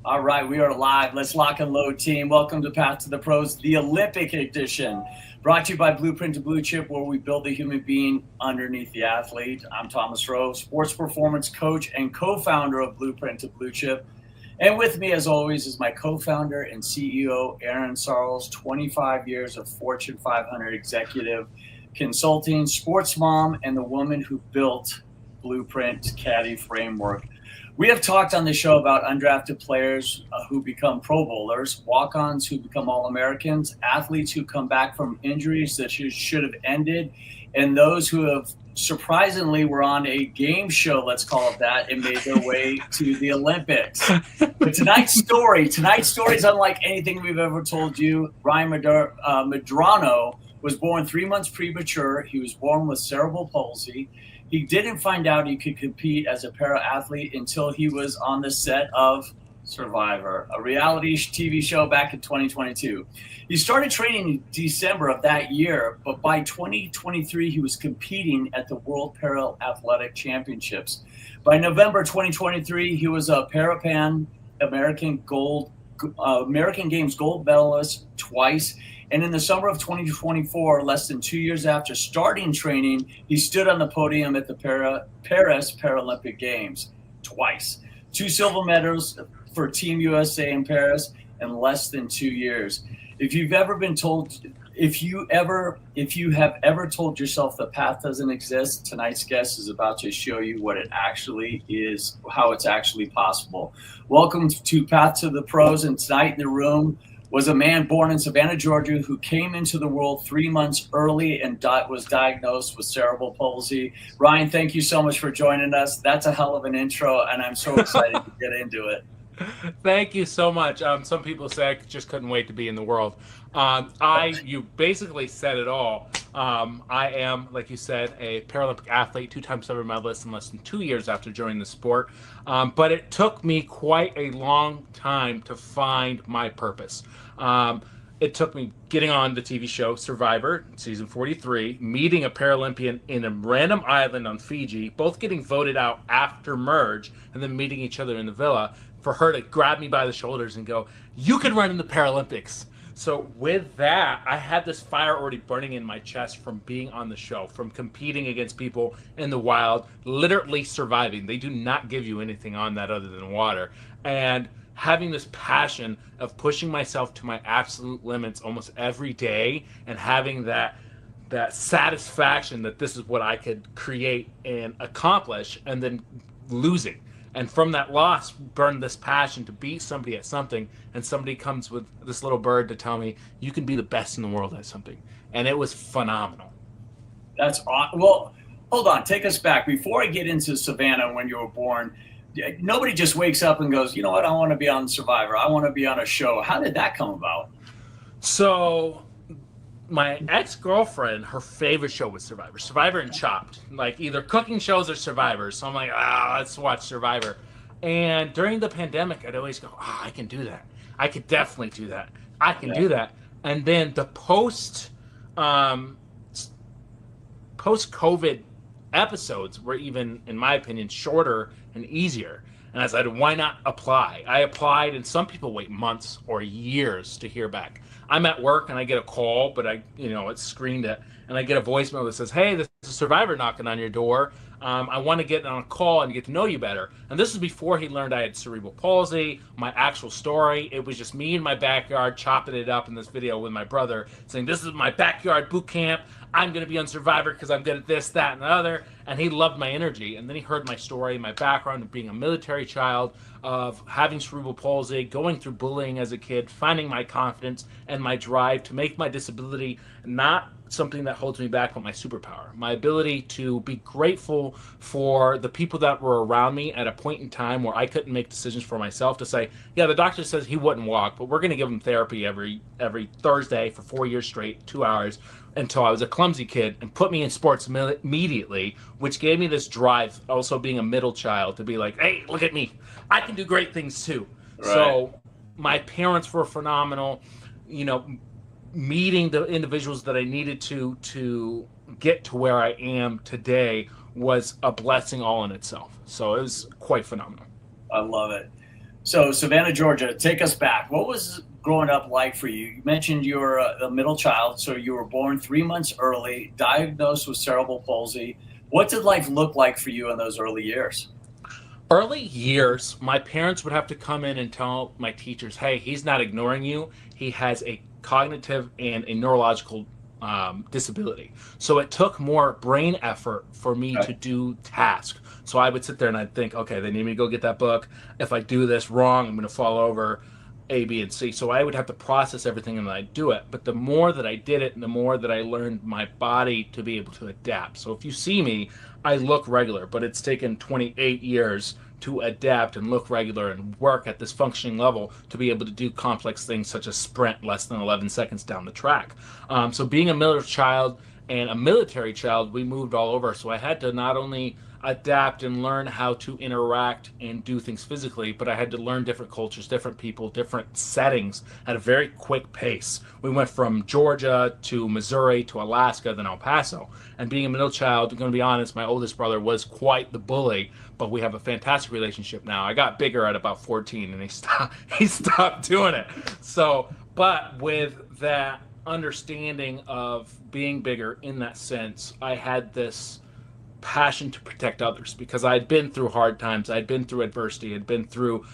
All right, we are live. Let's lock and load, team. Welcome to Path to the Pros, the Olympic edition. Brought to you by Blueprint to Bluechip, where we build the human being underneath the athlete. I'm Thomas Rowe, sports performance coach and co-founder of Blueprint to Bluechip. And with me, as always, is my co-founder and CEO, Aaron Sarles, 25 years of Fortune 500 executive consulting, sports mom, and the woman who built Blueprint Caddy Framework. We have talked on the show about undrafted players who become Pro Bowlers, walk-ons who become All-Americans, athletes who come back from injuries that should have ended, and those who have surprisingly were on a game show, let's call it that, and made their way to the Olympics. But tonight's story is unlike anything we've ever told you. Ryan Medrano was born 3 months premature. He was born with cerebral palsy. He didn't find out he could compete as a para-athlete until he was on the set of Survivor, a reality TV show back in 2022. He started training in December of that year, but by 2023, he was competing at the World Para-Athletic Championships. By November 2023, he was a Parapan American Games gold medalist twice. And in the summer of 2024, less than 2 years after starting training, he stood on the podium at the Paris Paralympic Games twice. 2 silver medals for Team USA in Paris in less than 2 years. If you have ever told yourself the path doesn't exist, tonight's guest is about to show you what it actually is, how it's actually possible. Welcome to Path to the Pros, and tonight in the room was a man born in Savannah, Georgia, who came into the world 3 months early and was diagnosed with cerebral palsy. Ryan, thank you so much for joining us. That's a hell of an intro, and I'm so excited to get into it. Thank you so much. Some people say I just couldn't wait to be in the world. You basically said it all. I am, like you said, a Paralympic athlete, 2-time silver medalist in less than 2 years after joining the sport. But it took me quite a long time to find my purpose. It took me getting on the TV show Survivor, season 43, meeting a Paralympian in a random island on Fiji, both getting voted out after merge, and then meeting each other in the villa, for her to grab me by the shoulders and go, "You can run in the Paralympics." So with that, I had this fire already burning in my chest from being on the show, from competing against people in the wild, literally surviving. They do not give you anything on that other than water. And having this passion of pushing myself to my absolute limits almost every day, and having that satisfaction that this is what I could create and accomplish, and then losing. And from that loss, burned this passion to be somebody at something, and somebody comes with this little bird to tell me, you can be the best in the world at something. And it was phenomenal. That's awesome. Well, hold on. Take us back. Before I get into Savannah, when you were born, nobody just wakes up and goes, you know what, I want to be on Survivor. I want to be on a show. How did that come about? So my ex-girlfriend, her favorite show was Survivor and Chopped, like either cooking shows or Survivor. So I'm like, let's watch Survivor. And during the pandemic, I'd always go, I can do that. I could definitely do that. I can do that. And then the post-COVID episodes were even, in my opinion, shorter and easier. And I said, why not apply? I applied, and some people wait months or years to hear back. I'm at work and I get a call, but it's screened it, and I get a voicemail that says, "Hey, this is Survivor knocking on your door. I want to get on a call and get to know you better." And this was before he learned I had cerebral palsy, my actual story. It was just me in my backyard chopping it up in this video with my brother, saying, "This is my backyard boot camp. I'm going to be on Survivor because I'm good at this, that, and the other." And he loved my energy. And then he heard my story, my background of being a military child, of having cerebral palsy, going through bullying as a kid, finding my confidence and my drive to make my disability not something that holds me back, but my superpower. My ability to be grateful for the people that were around me at a point in time where I couldn't make decisions for myself, to say, yeah, the doctor says he wouldn't walk, but we're going to give him therapy every Thursday for 4 years straight, 2 hours, until I was a clumsy kid, and put me in sports immediately, which gave me this drive, also being a middle child, to be like, hey, look at me. I can do great things too. Right. So my parents were phenomenal. Meeting the individuals that I needed to get to where I am today was a blessing all in itself. So it was quite phenomenal. I love it. So Savannah, Georgia, take us back. What was growing up like for you? You mentioned you were a middle child, so you were born 3 months early, diagnosed with cerebral palsy. What did life look like for you in those early years? Early years, my parents would have to come in and tell my teachers, hey, he's not ignoring you. He has a cognitive and a neurological disability. So it took more brain effort for me Okay. to do tasks. So I would sit there and I'd think, okay, they need me to go get that book. If I do this wrong, I'm going to fall over A, B, and C. So I would have to process everything and then I'd do it. But the more that I did it, and the more that I learned my body to be able to adapt. So if you see me, I look regular, but it's taken 28 years to adapt and look regular and work at this functioning level to be able to do complex things such as sprint less than 11 seconds down the track. So being a military child and a military child, we moved all over. So I had to not only adapt and learn how to interact and do things physically, but I had to learn different cultures, different people, different settings at a very quick pace. We went from Georgia to Missouri to Alaska, then El Paso. And being a middle child, I'm going to be honest, my oldest brother was quite the bully, but we have a fantastic relationship now. I got bigger at about 14 and he stopped doing it. So, but with that understanding of being bigger in that sense, I had this passion to protect others because I'd been through hard times. I'd been through adversity. I'd been through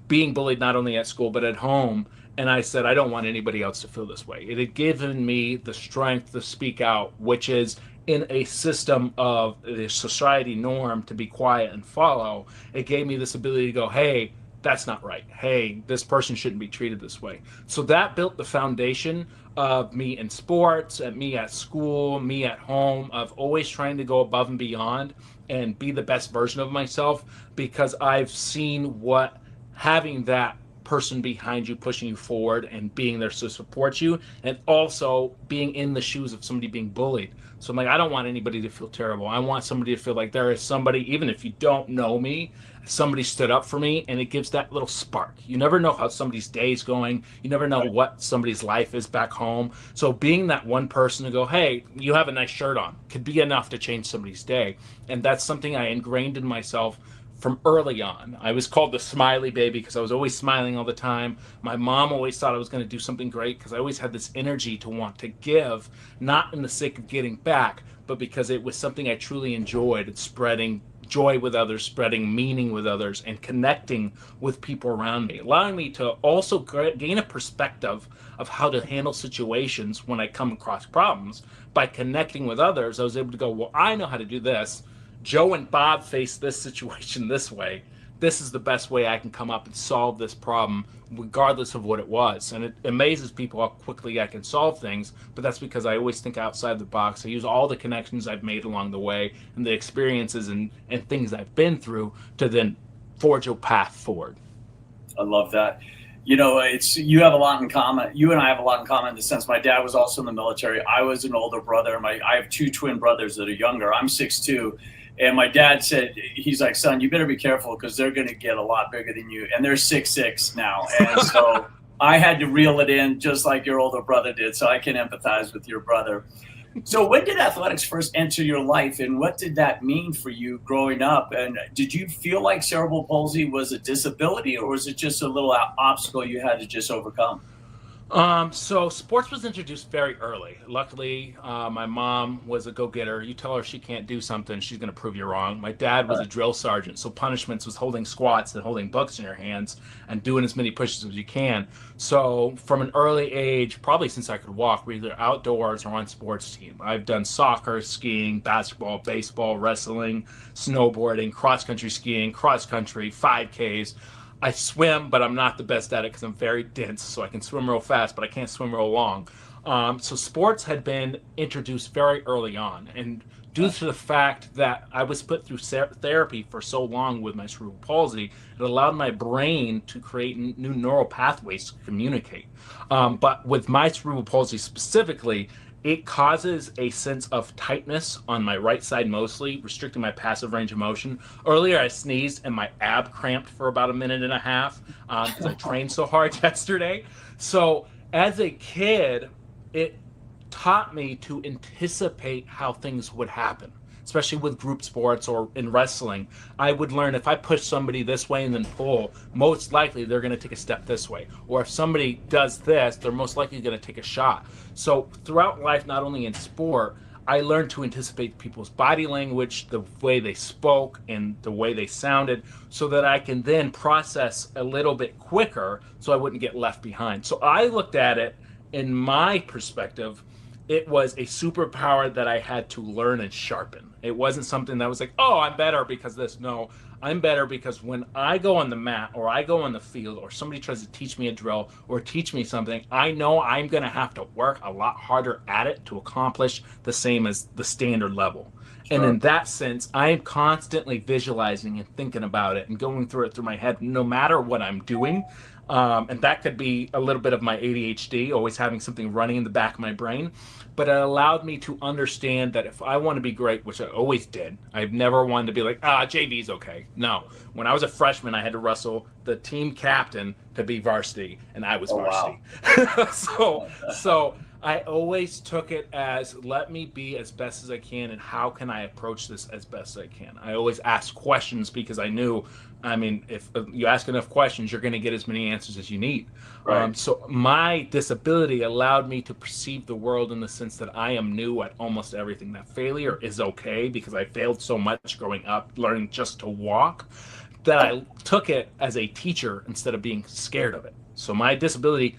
being bullied not only at school but at home. And I said, I don't want anybody else to feel this way. It had given me the strength to speak out, which is in a system of the society norm to be quiet and follow. It gave me this ability to go, hey, that's not right. Hey, this person shouldn't be treated this way. So that built the foundation of me in sports, at me at school, me at home, of always trying to go above and beyond and be the best version of myself because I've seen what having that person behind you pushing you forward and being there to support you and also being in the shoes of somebody being bullied. So I'm like, I don't want anybody to feel terrible. I want somebody to feel like there is somebody, even if you don't know me, somebody stood up for me, and it gives that little spark. You never know how somebody's day is going. You never know what somebody's life is back home. So being that one person to go, hey, you have a nice shirt on, could be enough to change somebody's day. And that's something I ingrained in myself from early on. I was called the smiley baby because I was always smiling all the time. My mom always thought I was going to do something great because I always had this energy to want to give, not in the sake of getting back, but because it was something I truly enjoyed, spreading joy with others, spreading meaning with others, and connecting with people around me, allowing me to also gain a perspective of how to handle situations when I come across problems. By connecting with others, I was able to go, well, I know how to do this. Joe and Bob face this situation this way. This is the best way I can come up and solve this problem, regardless of what it was. And it amazes people how quickly I can solve things, but that's because I always think outside the box. I use all the connections I've made along the way and the experiences and things I've been through to then forge a path forward. I love that. You know, it's you have a lot in common. You and I have a lot in common in the sense my dad was also in the military. I was an older brother. I have two twin brothers that are younger. I'm 6'2". And my dad said, he's like, son, you better be careful because they're going to get a lot bigger than you. And they're 6'6" now. And so I had to reel it in just like your older brother did. So I can empathize with your brother. So when did athletics first enter your life and what did that mean for you growing up? And did you feel like cerebral palsy was a disability or was it just a little obstacle you had to just overcome? So sports was introduced very early. Luckily, my mom was a go-getter. You tell her she can't do something, she's going to prove you wrong. My dad was a drill sergeant, so punishments was holding squats and holding books in your hands and doing as many pushes as you can. So from an early age, probably since I could walk, we're either outdoors or on sports team. I've done soccer, skiing, basketball, baseball, wrestling, snowboarding, cross-country skiing, cross-country, 5Ks. I swim, but I'm not the best at it because I'm very dense, so I can swim real fast, but I can't swim real long. So sports had been introduced very early on, and due to the fact that I was put through therapy for so long with my cerebral palsy, it allowed my brain to create new neural pathways to communicate. But with my cerebral palsy specifically, it causes a sense of tightness on my right side mostly, restricting my passive range of motion. Earlier, I sneezed and my ab cramped for about a minute and a half because I trained so hard yesterday. So as a kid, it taught me to anticipate how things would happen. especially with group sports or in wrestling. I would learn if I push somebody this way and then pull, most likely they're going to take a step this way. Or if somebody does this, they're most likely going to take a shot. So throughout life, not only in sport, I learned to anticipate people's body language, the way they spoke, and the way they sounded, so that I can then process a little bit quicker so I wouldn't get left behind. So I looked at it in my perspective, it was a superpower that I had to learn and sharpen. It wasn't something that was like, oh, I'm better because this. No, I'm better because when I go on the mat or I go on the field or somebody tries to teach me a drill or teach me something, I know I'm going to have to work a lot harder at it to accomplish the same as the standard level. Sure. And in that sense, I'm constantly visualizing and thinking about it and going through it through my head, no matter what I'm doing. And that could be a little bit of my ADHD, always having something running in the back of my brain. But it allowed me to understand that if I want to be great, which I always did, I've never wanted to be like, JV's okay. No. When I was a freshman, I had to wrestle the team captain to be varsity, and I was varsity. Wow. So I always took it as, let me be as best as I can, and how can I approach this as best as I can? I always asked questions because I knew, if you ask enough questions, you're going to get as many answers as you need. Right. So my disability allowed me to perceive the world in the sense that I am new at almost everything. That failure is okay because I failed so much growing up, learning just to walk, that I took it as a teacher instead of being scared of it. So my disability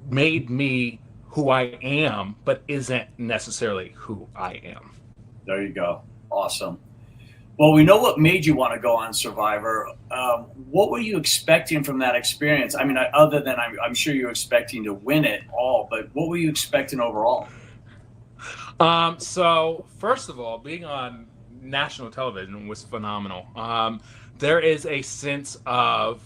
made me who I am, but isn't necessarily who I am. There you go. Awesome. Well, we know what made you want to go on Survivor. What were you expecting from that experience? I mean, other than I'm sure you were expecting to win it all, but what were you expecting overall? So first of all, being on national television was phenomenal. There is a sense of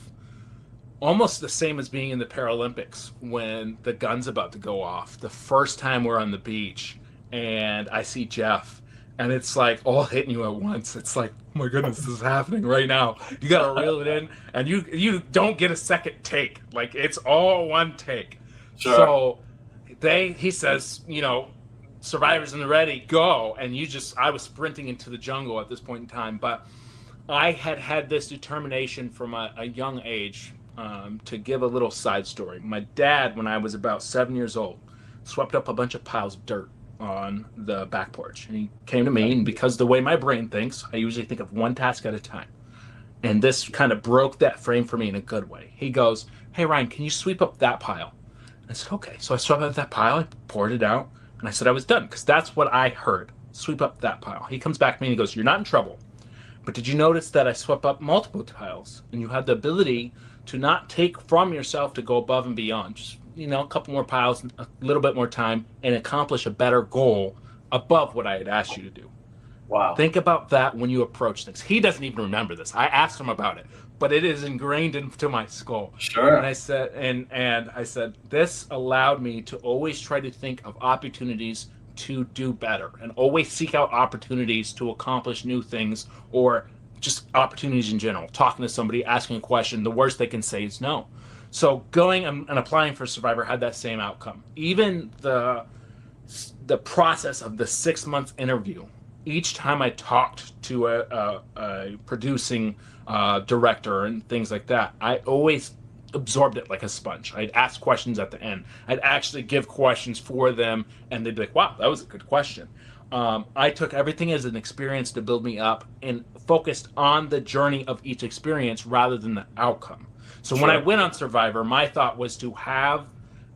almost the same as being in the Paralympics when the gun's about to go off. The first time we're on the beach and I see Jeff, and it's like all hitting you at once. It's like, oh my goodness, this is happening right now. You got to reel it in, and you don't get a second take. Like, it's all one take. Sure. So he says, Survivor's in the ready, go. And I was sprinting into the jungle at this point in time. But I had this determination from a young age. To give a little side story, my dad, when I was about 7 years old, swept up a bunch of piles of dirt on the back porch. And he came to me, and because the way my brain thinks, I usually think of one task at a time. And this kind of broke that frame for me in a good way. He goes, hey, Ryan, can you sweep up that pile? And I said, okay. So I swept up that pile, I poured it out, and I said I was done, because that's what I heard. Sweep up that pile. He comes back to me and he goes, you're not in trouble. But did you notice that I swept up multiple tiles, and you had the ability to not take from yourself to go above and beyond? Just, a couple more piles, a little bit more time, and accomplish a better goal above what I had asked you to do. Wow. Think about that when you approach things. He doesn't even remember this. I asked him about it, but it is ingrained into my skull. Sure. And I said, and I said, this allowed me to always try to think of opportunities to do better and always seek out opportunities to accomplish new things, or just opportunities in general. Talking to somebody, asking a question, the worst they can say is no. So going and applying for Survivor had that same outcome. Even the process of the 6-month interview, each time I talked to a producing director and things like that, I always absorbed it like a sponge. I'd ask questions at the end. I'd actually give questions for them, and they'd be like, wow, that was a good question. I took everything as an experience to build me up and focused on the journey of each experience rather than the outcome. So When I went on Survivor, my thought was to have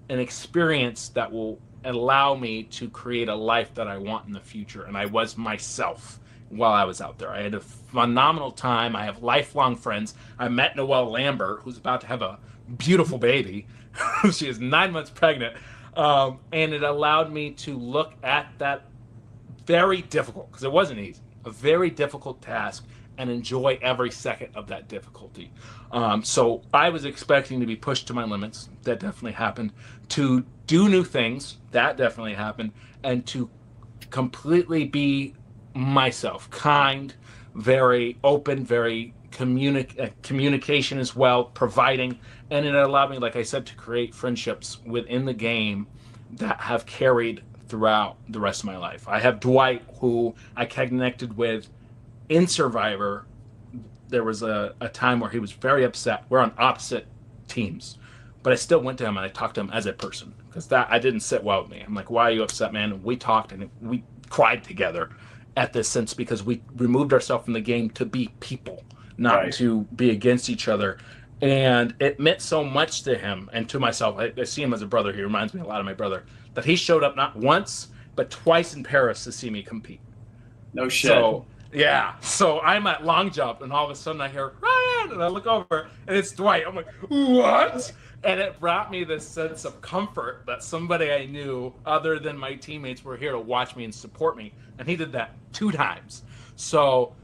an experience that will allow me to create a life that I want in the future. And I was myself while I was out there. I had a phenomenal time. I have lifelong friends. I met Noelle Lambert, who's about to have a beautiful baby. She is 9 months pregnant. And it allowed me to look at that very difficult, because it wasn't easy, a very difficult task, and enjoy every second of that difficulty. So I was expecting to be pushed to my limits. That definitely happened. To do new things. That definitely happened. And to completely be myself, kind, very open, very communication as well, providing. And it allowed me, like I said, to create friendships within the game that have carried throughout the rest of my life. I have Dwight, who I connected with in Survivor. There was a time where he was very upset. We're on opposite teams, but I still went to him and I talked to him as a person, because that I didn't sit well with me. I'm like, why are you upset, man? And we talked and we cried together at this sense, because we removed ourselves from the game to be people, not to be against each other. And it meant so much to him and to myself. I see him as a brother. He reminds me a lot of my brother, that he showed up not once, but twice in Paris to see me compete. No shit. So, yeah. So I'm at long jump, and all of a sudden I hear, Ryan! And I look over, and it's Dwight. I'm like, what? And it brought me this sense of comfort that somebody I knew other than my teammates were here to watch me and support me. And he did that 2 times. So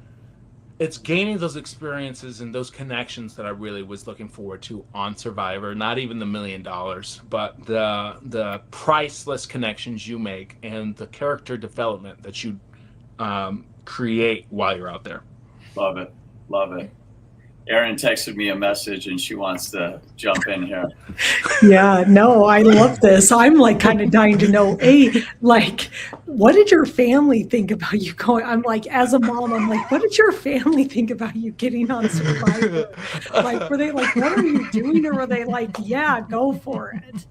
it's gaining those experiences and those connections that I really was looking forward to on Survivor. Not even the $1 million, but the priceless connections you make and the character development that you create while you're out there. Love it. Love it. Erin texted me a message and she wants to jump in here. Yeah, no, I love this. I'm like kind of dying to know, like, what did your family think about you going? I'm like, as a mom, I'm like, what did your family think about you getting on Survivor? Like, were they like, what are you doing? Or were they like, yeah, go for it?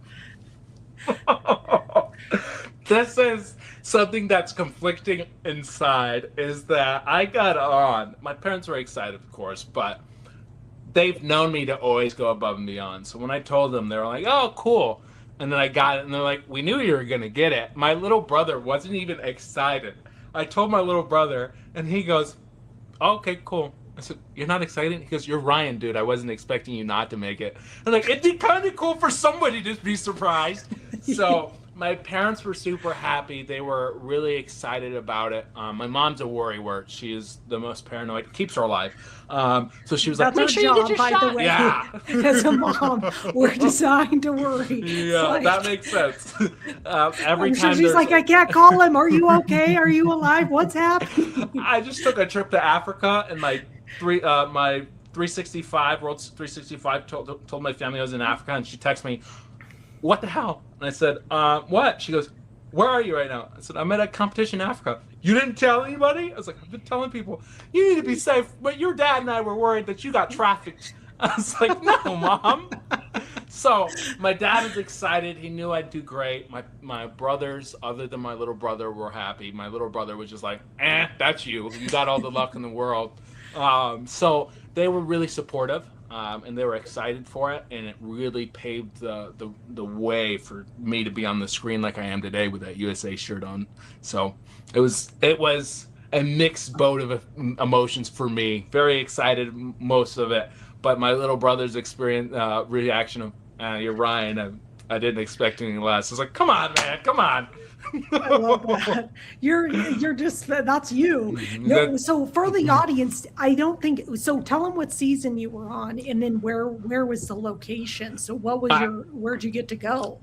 This is something that's conflicting inside, is that I got on. My parents were excited, of course, but they've known me to always go above and beyond. So when I told them, they were like, oh, cool. And then I got it, and they're like, we knew you were going to get it. My little brother wasn't even excited. I told my little brother, and he goes, oh, okay, cool. I said, you're not excited? He goes, you're Ryan, dude. I wasn't expecting you not to make it. I'm like, it'd be kind of cool for somebody to be surprised. So my parents were super happy. They were really excited about it. My mom's a worrywart. She is the most paranoid. Keeps her alive. So she was like, make sure you get your shot. By the way. Yeah. As a mom, we're designed to worry. Yeah, like, that makes sense. Every I'm time sure she's like, I can't call him. Are you okay? Are you alive? What's happening? I just took a trip to Africa, and my 365, World 365, told my family I was in Africa, and she texted me, what the hell? And I said, what? She goes, where are you right now? I said, I'm at a competition in Africa. You didn't tell anybody? I was like, I've been telling people, you need to be safe. But your dad and I were worried that you got trafficked. I was like, no, Mom. So my dad was excited. He knew I'd do great. My brothers, other than my little brother, were happy. My little brother was just like, that's you. You got all the luck in the world. So they were really supportive. And they were excited for it, and it really paved the way for me to be on the screen like I am today with that USA shirt on. So it was a mixed boat of emotions for me. Very excited, most of it, but my little brother's reaction of you're Ryan. I didn't expect anything less. I was like, come on, man, come on. I love that. You're just, that's you. No, so for the audience, I don't think so. Tell them what season you were on, and then where was the location. So what was where'd you get to go?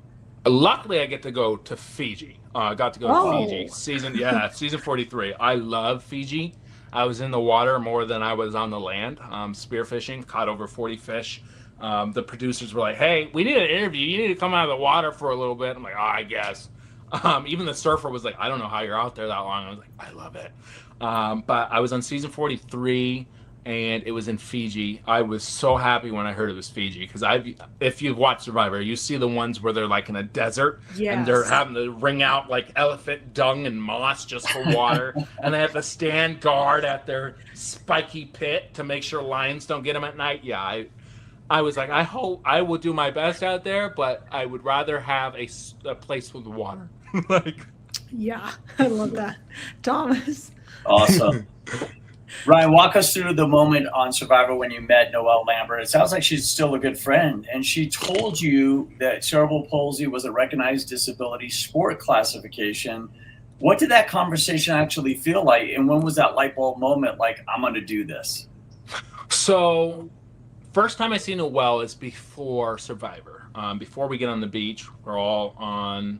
Luckily, I get to go to Fiji. I got to go to Fiji season 43. I love Fiji. I was in the water more than I was on the land. Spearfishing, caught over 40 fish. The producers were like, "Hey, we need an interview. You need to come out of the water for a little bit." I'm like, I guess. Even the surfer was like, I don't know how you're out there that long. I was like, I love it. But I was on season 43, and it was in Fiji. I was so happy when I heard it was Fiji, because if you've watched Survivor, you see the ones where they're like in a desert, and they're having to wring out like elephant dung and moss just for water, and they have to stand guard at their spiky pit to make sure lions don't get them at night. Yeah, I was like, I hope I will do my best out there, but I would rather have a place with water. Yeah, I love that. Thomas. Awesome. Ryan, walk us through the moment on Survivor when you met Noelle Lambert. It sounds like she's still a good friend, and she told you that cerebral palsy was a recognized disability sport classification. What did that conversation actually feel like, and when was that light bulb moment, like, I'm going to do this? So first time I see Noelle is before Survivor. Before we get on the beach, we're all on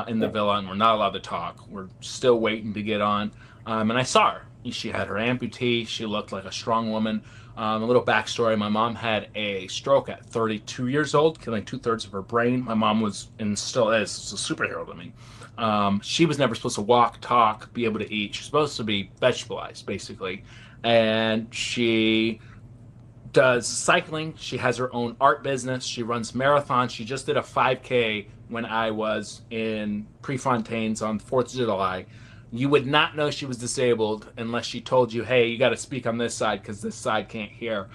in the villa, and we're not allowed to talk. We're still waiting to get on. And I saw her. She had her amputee. She looked like a strong woman. A little backstory: my mom had a stroke at 32 years old, killing 2/3 of her brain. My mom was, and still is, a superhero to me. She was never supposed to walk, talk, be able to eat. She's supposed to be vegetabilized, basically. And she does cycling. She has her own art business. She runs marathons. She just did a 5K when I was in Prefontaines on 4th of July. You would not know she was disabled unless she told you, hey, you got to speak on this side because this side can't hear.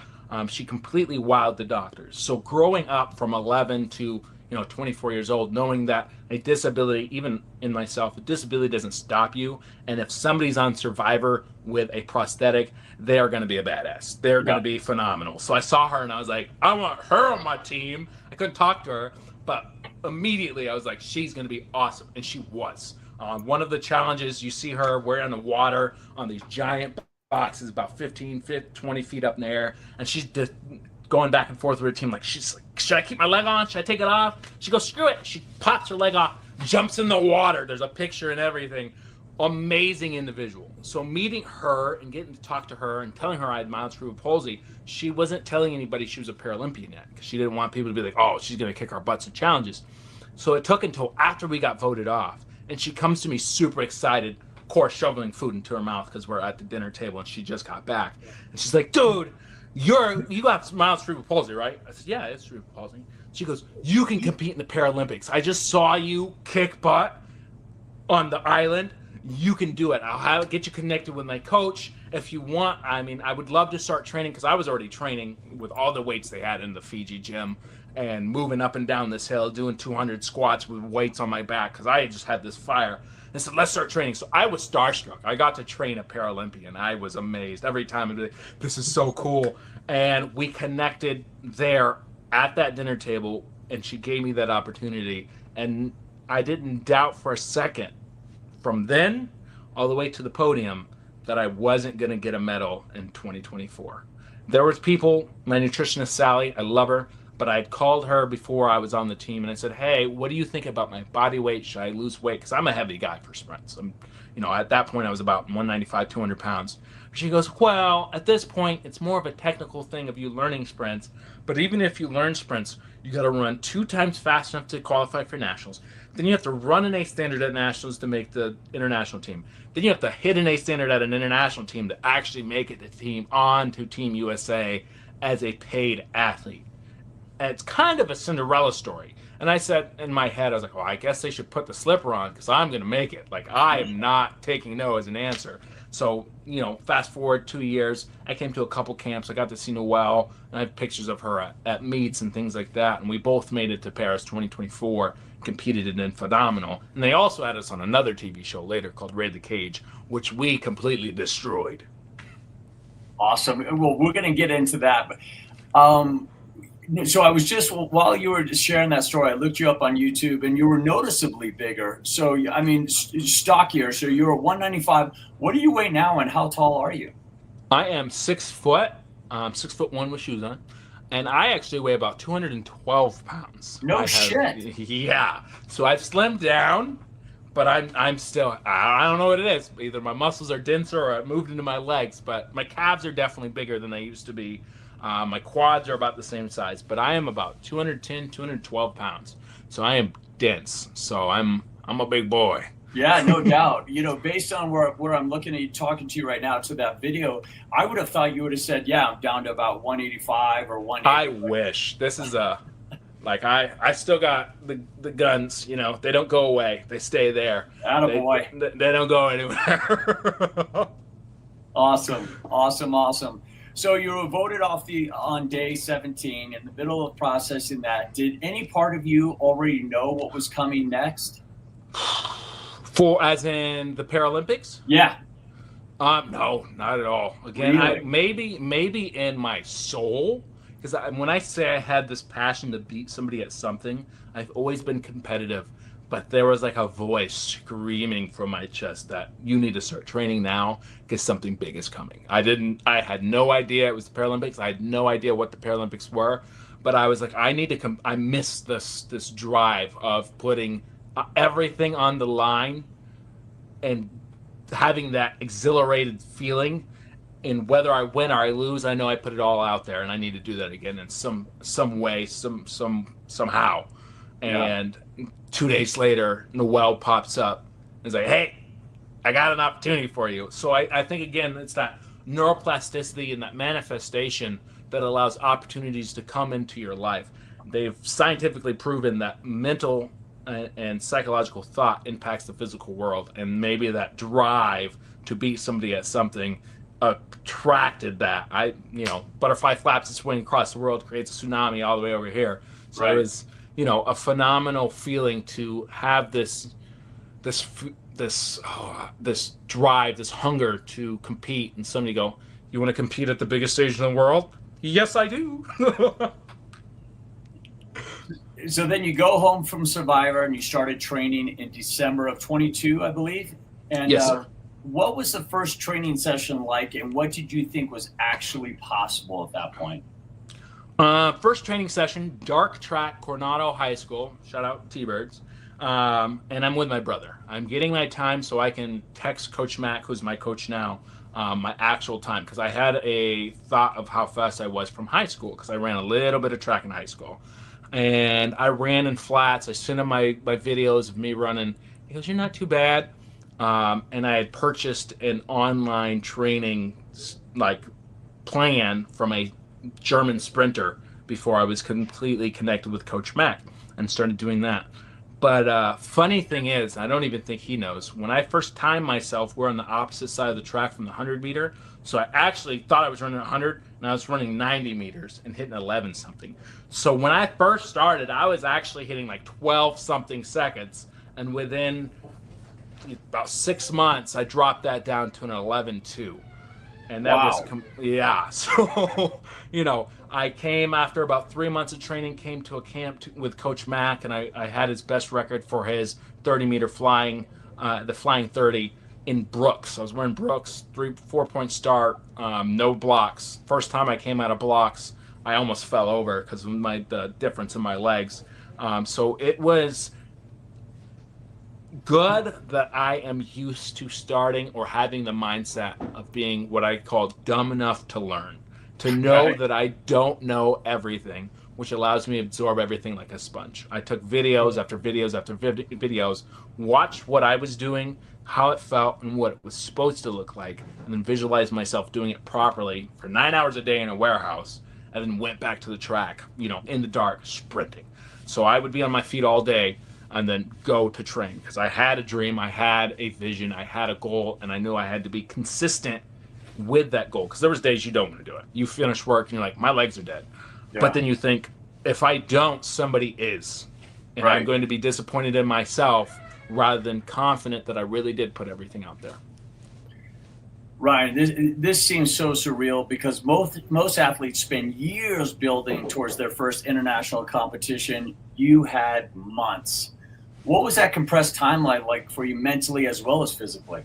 She completely wowed the doctors. So growing up from 11 to 24 years old, knowing that a disability, even in myself, a disability doesn't stop you. And if somebody's on Survivor with a prosthetic, they are going to be a badass. They're going to be phenomenal. So I saw her and I was like, I want her on my team. I couldn't talk to her, but immediately I was like, she's going to be awesome. And she was. One of the challenges, you see her, we're in the water on these giant boxes about 20 feet up in the air. And she's just going back and forth with her team. She's like, should I keep my leg on? Should I take it off? She goes, screw it. She pops her leg off, jumps in the water. There's a picture and everything. Amazing individual. So meeting her and getting to talk to her and telling her I had mild cerebral palsy, she wasn't telling anybody she was a Paralympian yet because she didn't want people to be like, oh, she's going to kick our butts in challenges. So it took until after we got voted off. And she comes to me super excited, of course, shoveling food into her mouth because we're at the dinner table and she just got back. And she's like, dude, you got mild cerebral palsy, right? I said, yeah, it's cerebral palsy. She goes, you can compete in the Paralympics. I just saw you kick butt on the island. You can do it. I'll get you connected with my coach if you want. I mean, I would love to start training because I was already training with all the weights they had in the Fiji gym and moving up and down this hill, doing 200 squats with weights on my back because I just had this fire. And said, let's start training. So I was starstruck. I got to train a Paralympian. I was amazed. Every time I'd be like, this is so cool. And we connected there at that dinner table, and she gave me that opportunity. And I didn't doubt for a second from then all the way to the podium that I wasn't going to get a medal in 2024. There was people, my nutritionist, Sally, I love her, but I had called her before I was on the team and I said, hey, what do you think about my body weight? Should I lose weight? Because I'm a heavy guy for sprints. At that point I was about 195, 200 pounds. She goes, well, at this point, it's more of a technical thing of you learning sprints. But even if you learn sprints, you got to run 2 times fast enough to qualify for nationals. Then you have to run an A standard at nationals to make the international team. Then you have to hit an A standard at an international team to actually make it to Team USA as a paid athlete. And it's kind of a Cinderella story. And I said in my head, I was like, well, I guess they should put the slipper on because I'm going to make it. I am not taking no as an answer. So, fast forward 2 years, I came to a couple camps. I got to see Noelle, and I have pictures of her at meets and things like that. And we both made it to Paris 2024, competed in Phenomenal. And they also had us on another TV show later called Raid the Cage, which we completely destroyed. Awesome. Well, we're going to get into that. But, so I was just, while you were just sharing that story, I looked you up on YouTube and you were noticeably bigger. So, I mean, stockier. So you're 195. What do you weigh now and how tall are you? I am 6 foot, 6'1" with shoes on. And I actually weigh about 212 pounds. No shit. Yeah. So I've slimmed down, but I'm still, I don't know what it is. Either my muscles are denser or I've moved into my legs, but my calves are definitely bigger than they used to be. My quads are about the same size, but I am about 210, 212 pounds. So I am dense. So I'm a big boy. Yeah, no doubt. Based on where I'm looking at you, talking to you right now to that video, I would have thought you would have said, yeah, I'm down to about 185 or 180. I wish. This is I still got the guns, they don't go away. They stay there. Attaboy. They don't go anywhere. Awesome. So you were voted off on day 17 in the middle of processing that. Did any part of you already know what was coming next? As in the Paralympics? Yeah. No, not at all. Again, Really? maybe in my soul, because when I say I had this passion to beat somebody at something, I've always been competitive. But there was a voice screaming from my chest that you need to start training now because something big is coming. I had no idea it was the Paralympics. I had no idea what the Paralympics were, but I was like, I need to I miss this drive of putting everything on the line and having that exhilarated feeling in whether I win or I lose, I know I put it all out there, and I need to do that again in some way, somehow. And 2 days later, Noel pops up and is like, "Hey, I got an opportunity for you." So I think, again, it's that neuroplasticity and that manifestation that allows opportunities to come into your life. They've scientifically proven that mental and psychological thought impacts the physical world, and maybe that drive to beat somebody at something attracted that. Butterfly flaps its wing across the world, creates a tsunami all the way over here. So It was, a phenomenal feeling to have this drive, this hunger to compete, and somebody go, "You want to compete at the biggest stage in the world?" Yes, I do. So then you go home from Survivor and you started training in December of 22, I believe. And yes, sir. What was the first training session like, and what did you think was actually possible at that point? First training session, dark track, Coronado High School. Shout out T-Birds. And I'm with my brother. I'm getting my time so I can text Coach Mac, who's my coach now, my actual time, because I had a thought of how fast I was from high school, because I ran a little bit of track in high school. And I ran in flats. I sent him my videos of me running. He goes, "You're not too bad." And I had purchased an online training plan from a German sprinter before I was completely connected with Coach Mac, and started doing that. But funny thing is, I don't even think he knows. When I first timed myself, we're on the opposite side of the track from the 100 meter. So I actually thought I was running 100, and I was running 90 meters and hitting 11 something. So when I first started, I was actually hitting like 12 something seconds. And within about 6 months, I dropped that down to an 11.2. And that was, So, I came after about 3 months of training, came to a camp with Coach Mac, and I had his best record for his 30-meter flying, the flying 30 in Brooks. I was wearing Brooks, 4-point start, no blocks. First time I came out of blocks, I almost fell over because of the difference in my legs. So it was good that I am used to starting or having the mindset of being what I call dumb enough to learn, to know that I don't know everything, which allows me to absorb everything like a sponge. I took videos after videos after videos, watched what I was doing, how it felt, and what it was supposed to look like, and then visualized myself doing it properly for 9 hours a day in a warehouse, and then went back to the track, in the dark, sprinting. So I would be on my feet all day and then go to train, because I had a dream, I had a vision, I had a goal, and I knew I had to be consistent with that goal, because there was days you don't want to do it. You finish work and you're like, my legs are dead. Yeah. But then you think, if I don't, somebody is. And I'm going to be disappointed in myself rather than confident that I really did put everything out there. Ryan, this seems so surreal, because most athletes spend years building towards their first international competition. You had months. What was that compressed timeline like for you mentally as well as physically?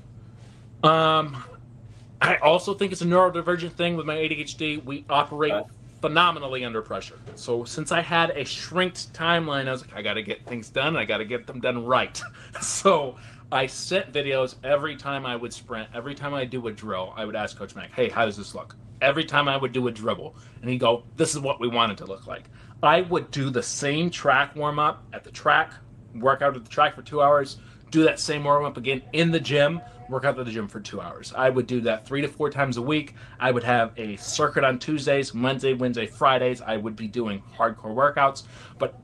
I also think it's a neurodivergent thing with my ADHD. We operate phenomenally under pressure. So since I had a shrinked timeline, I was like, I got to get things done. I got to get them done right. So I sent videos every time I would sprint. Every time I do a drill, I would ask Coach Mac, "Hey, how does this look?" Every time I would do a dribble, and he'd go, "This is what we want it to look like." I would do the same track warm-up at the track, work out at the track for 2 hours, do that same warm-up again in the gym, work out at the gym for 2 hours. I would do that 3 to 4 times a week. I would have a circuit on Tuesdays, Monday, Wednesday, Fridays. I would be doing hardcore workouts. But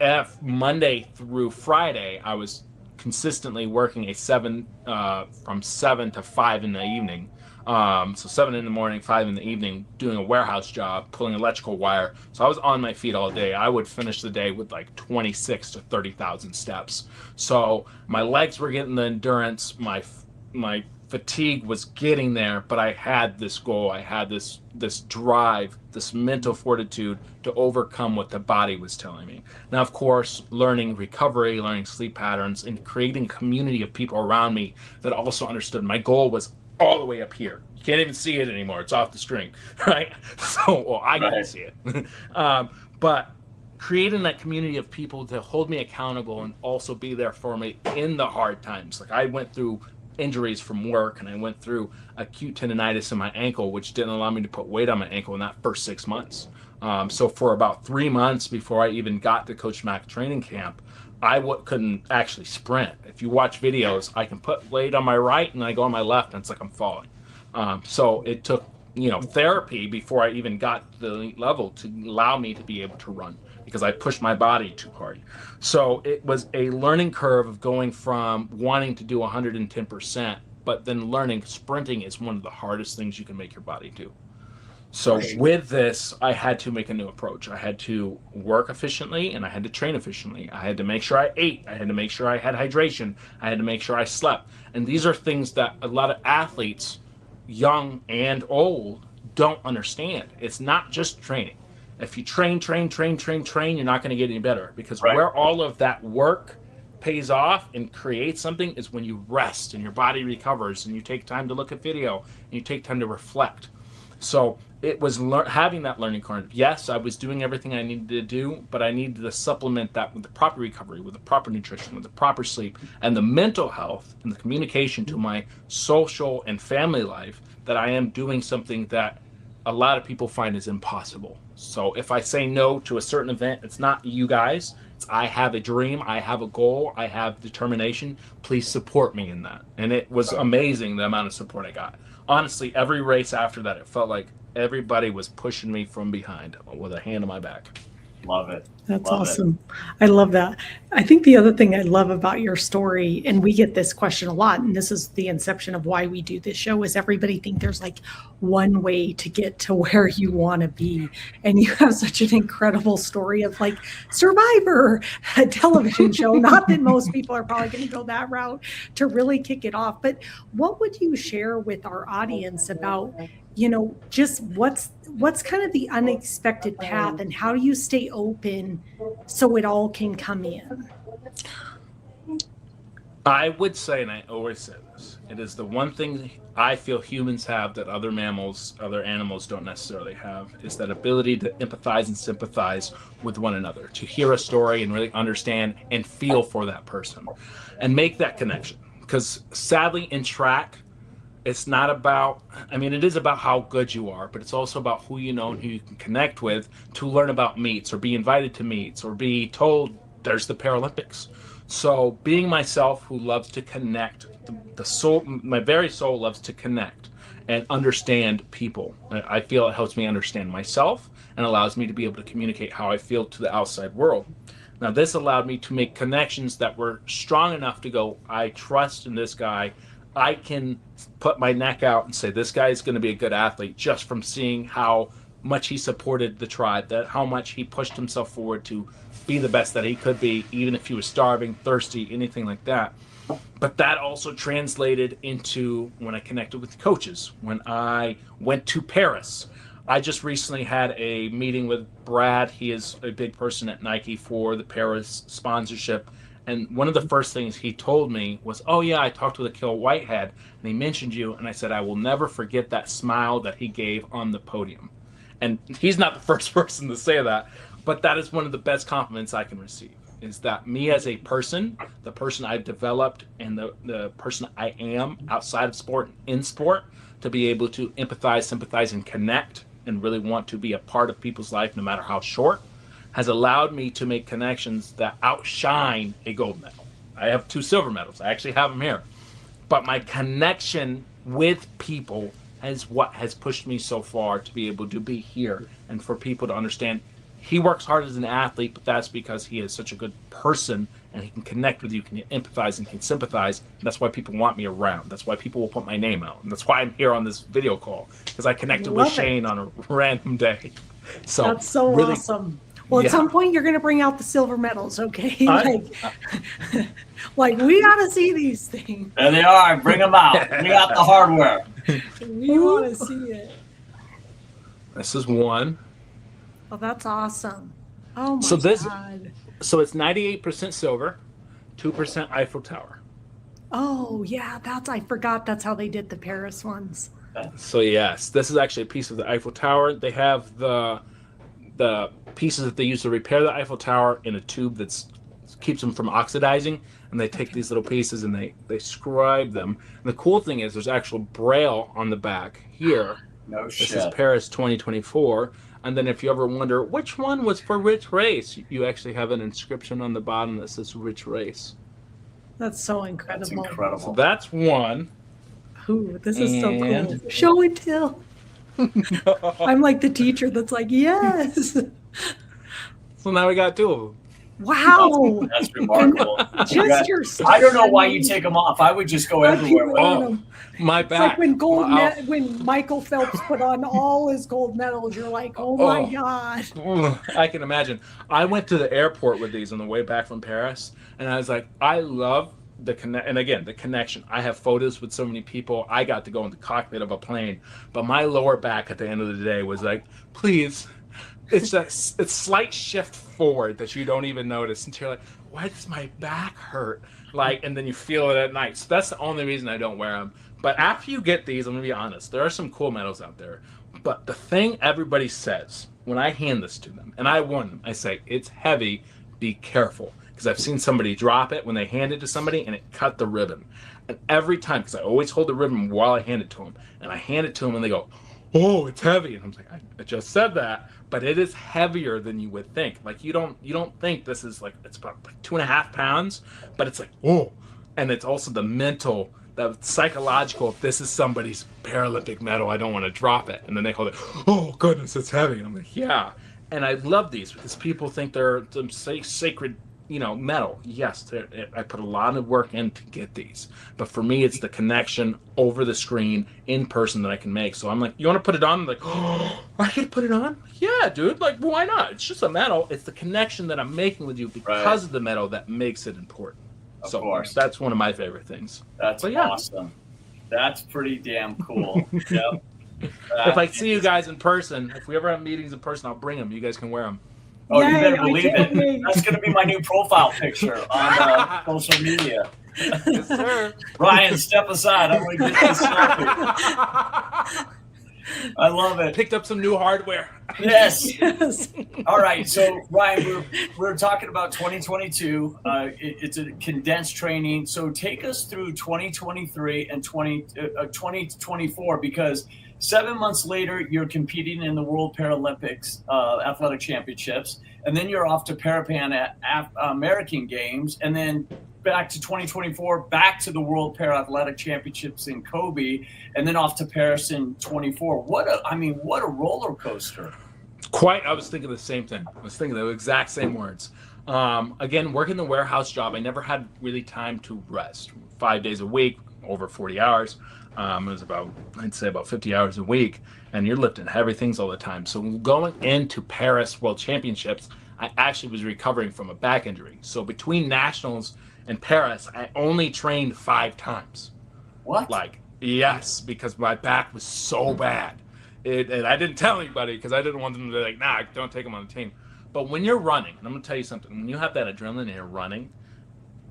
Monday through Friday, I was consistently working from 7 to 5 in the evening. So 7 in the morning, 5 in the evening, doing a warehouse job, pulling electrical wire. So I was on my feet all day. I would finish the day with like 26 to 30,000 steps. So my legs were getting the endurance, my fatigue was getting there, but I had this goal. I had this drive, this mental fortitude to overcome what the body was telling me. Now, of course, learning recovery, learning sleep patterns, and creating a community of people around me that also understood my goal was all the way up here. You can't even see it anymore. It's off the screen, right? So, I can't see it. But creating that community of people to hold me accountable and also be there for me in the hard times. Like, I went through injuries from work, and I went through acute tendonitis in my ankle, which didn't allow me to put weight on my ankle in that first 6 months. So for about 3 months before I even got to Coach Mack training camp, I couldn't actually sprint. If you watch videos, I can put weight on my right and I go on my left, and it's like I'm falling. So it took, therapy before I even got to the elite level to allow me to be able to run, because I pushed my body too hard. So it was a learning curve of going from wanting to do 110%, but then learning sprinting is one of the hardest things you can make your body do. So with this, I had to make a new approach. I had to work efficiently and I had to train efficiently. I had to make sure I ate. I had to make sure I had hydration. I had to make sure I slept. And these are things that a lot of athletes, young and old, don't understand. It's not just training. If you train, you're not going to get any better, because where all of that work pays off and creates something is when you rest and your body recovers and you take time to look at video and you take time to reflect. So it was having that learning curve. Yes, I was doing everything I needed to do, but I needed to supplement that with the proper recovery, with the proper nutrition, with the proper sleep, and the mental health and the communication to my social and family life, that I am doing something that a lot of people find is impossible. So if I say no to a certain event, it's not you guys. I have a dream, I have a goal, I have determination. Please support me in that. And it was amazing the amount of support I got. Honestly, every race after that, it felt like everybody was pushing me from behind with a hand on my back. Love it. That's awesome. I love that. I think the other thing I love about your story, and we get this question a lot, and this is the inception of why we do this show, is everybody think there's like one way to get to where you want to be. And you have such an incredible story of like Survivor, a television show. Not that most people are probably going to go that route to really kick it off. But what would you share with our audience about, just what's kind of the unexpected path, and how do you stay open so it all can come in? I would say, and I always say this, it is the one thing I feel humans have that other animals don't necessarily have, is that ability to empathize and sympathize with one another, to hear a story and really understand and feel for that person and make that connection. Because sadly in track, it's not about, it is about how good you are, but it's also about who you know and who you can connect with to learn about meets or be invited to meets or be told there's the Paralympics. So being myself, who loves to connect, the soul, my very soul loves to connect and understand people. I feel it helps me understand myself and allows me to be able to communicate how I feel to the outside world. Now, this allowed me to make connections that were strong enough to go, I trust in this guy. I can put my neck out and say, this guy is going to be a good athlete, just from seeing how much he supported the tribe, that how much he pushed himself forward to be the best that he could be, even if he was starving, thirsty, anything like that. But that also translated into when I connected with coaches. When I went to Paris, I just recently had a meeting with Brad. He is a big person at Nike for the Paris sponsorship. And one of the first things he told me was, oh yeah, I talked with Akil Whitehead and he mentioned you. And I said, I will never forget that smile that he gave on the podium. And he's not the first person to say that, but that is one of the best compliments I can receive, is that me as a person, the person I've developed and the person I am outside of sport, in sport, to be able to empathize, sympathize, and connect and really want to be a part of people's life, no matter how short, has allowed me to make connections that outshine a gold medal. I have 2 silver medals. I actually have them here. But my connection with people is what has pushed me so far to be able to be here, and for people to understand he works hard as an athlete, but that's because he is such a good person and he can connect with you, can empathize and can sympathize. And that's why people want me around. That's why people will put my name out. And that's why I'm here on this video call, because I connected with Shane on a random day. So that's so really awesome. Well, at some point you're going to bring out the silver medals, okay? Like we got to see these things. There they are. Bring them out. Bring out the hardware. We want to see it. This is one. Oh, that's awesome. Oh my God. So it's 98% silver, 2% Eiffel Tower. Oh yeah, I forgot that's how they did the Paris ones. So yes, this is actually a piece of the Eiffel Tower. They have the pieces that they use to repair the Eiffel Tower in a tube that's keeps them from oxidizing, and they take these little pieces and they scribe them. And the cool thing is there's actual braille on the back here. No shit. This is Paris 2024. And then if you ever wonder which one was for which race, you actually have an inscription on the bottom that says which race. That's so incredible. That's incredible. So that's one. Ooh, this is so cool. Show and tell. I'm like the teacher that's like, yes. So now we got 2 of them. Wow. That's remarkable. Just your I don't know why you take them off. I would just go everywhere with them. My It's back. like when Michael Phelps put on all his gold medals, you're like, oh my God. I can imagine. I went to the airport with these on the way back from Paris, and I was like, I love the connection. I have photos with so many people. I got to go in the cockpit of a plane, but my lower back at the end of the day was like, please. It's slight shift forward that you don't even notice until you're like, why does my back hurt? Like, and then you feel it at night. So that's the only reason I don't wear them. But after you get these, I'm gonna be honest, there are some cool medals out there. But the thing everybody says when I hand this to them, and I warn them, I say, it's heavy, be careful. Because I've seen somebody drop it when they hand it to somebody and it cut the ribbon. And every time, because I always hold the ribbon while I hand it to them, and I hand it to them and they go, oh, it's heavy. And I'm like, I just said that, but it is heavier than you would think. Like you don't think this is like, it's about like 2.5 pounds, but it's like, oh. And it's also the mental, the psychological, if this is somebody's Paralympic medal, I don't want to drop it. And then they hold it, oh goodness, it's heavy. And I'm like, yeah. And I love these because people think they're some sacred, medal. Yes, I put a lot of work in to get these. But for me, it's the connection over the screen in person that I can make. So I'm like, you want to put it on? I'm like, oh, I can put it on? Yeah, dude. Like, why not? It's just a medal. It's the connection that I'm making with you because of the medal that makes it important. Of course. That's one of my favorite things. That's awesome. That's pretty damn cool. Yep. If I see you guys in person, if we ever have meetings in person, I'll bring them. You guys can wear them. Oh, you better believe it. That's going to be my new profile picture on social media. Yes, sir. Ryan, step aside. I'm going to get this selfie. I love it. Picked up some new hardware. Yes. All right. So, Ryan, we're talking about 2022. It's a condensed training. So take us through 2023 and 2024 because 7 months later, you're competing in the World Paralympics Athletic Championships, and then you're off to Parapan American Games, and then back to 2024, back to the World Para-Athletic Championships in Kobe, and then off to Paris in 24. What a roller coaster. I was thinking the same thing. I was thinking the exact same words. Again, working the warehouse job, I never had really time to rest. 5 days a week, over 40 hours. It was I'd say about 50 hours a week, and you're lifting heavy things all the time. So going into Paris World Championships, I actually was recovering from a back injury. So between nationals and Paris, I only trained 5 times. What? Yes, because my back was so bad. And I didn't tell anybody because I didn't want them to be like, nah, don't take them on the team. But when you're running, and I'm going to tell you something, when you have that adrenaline and you're running,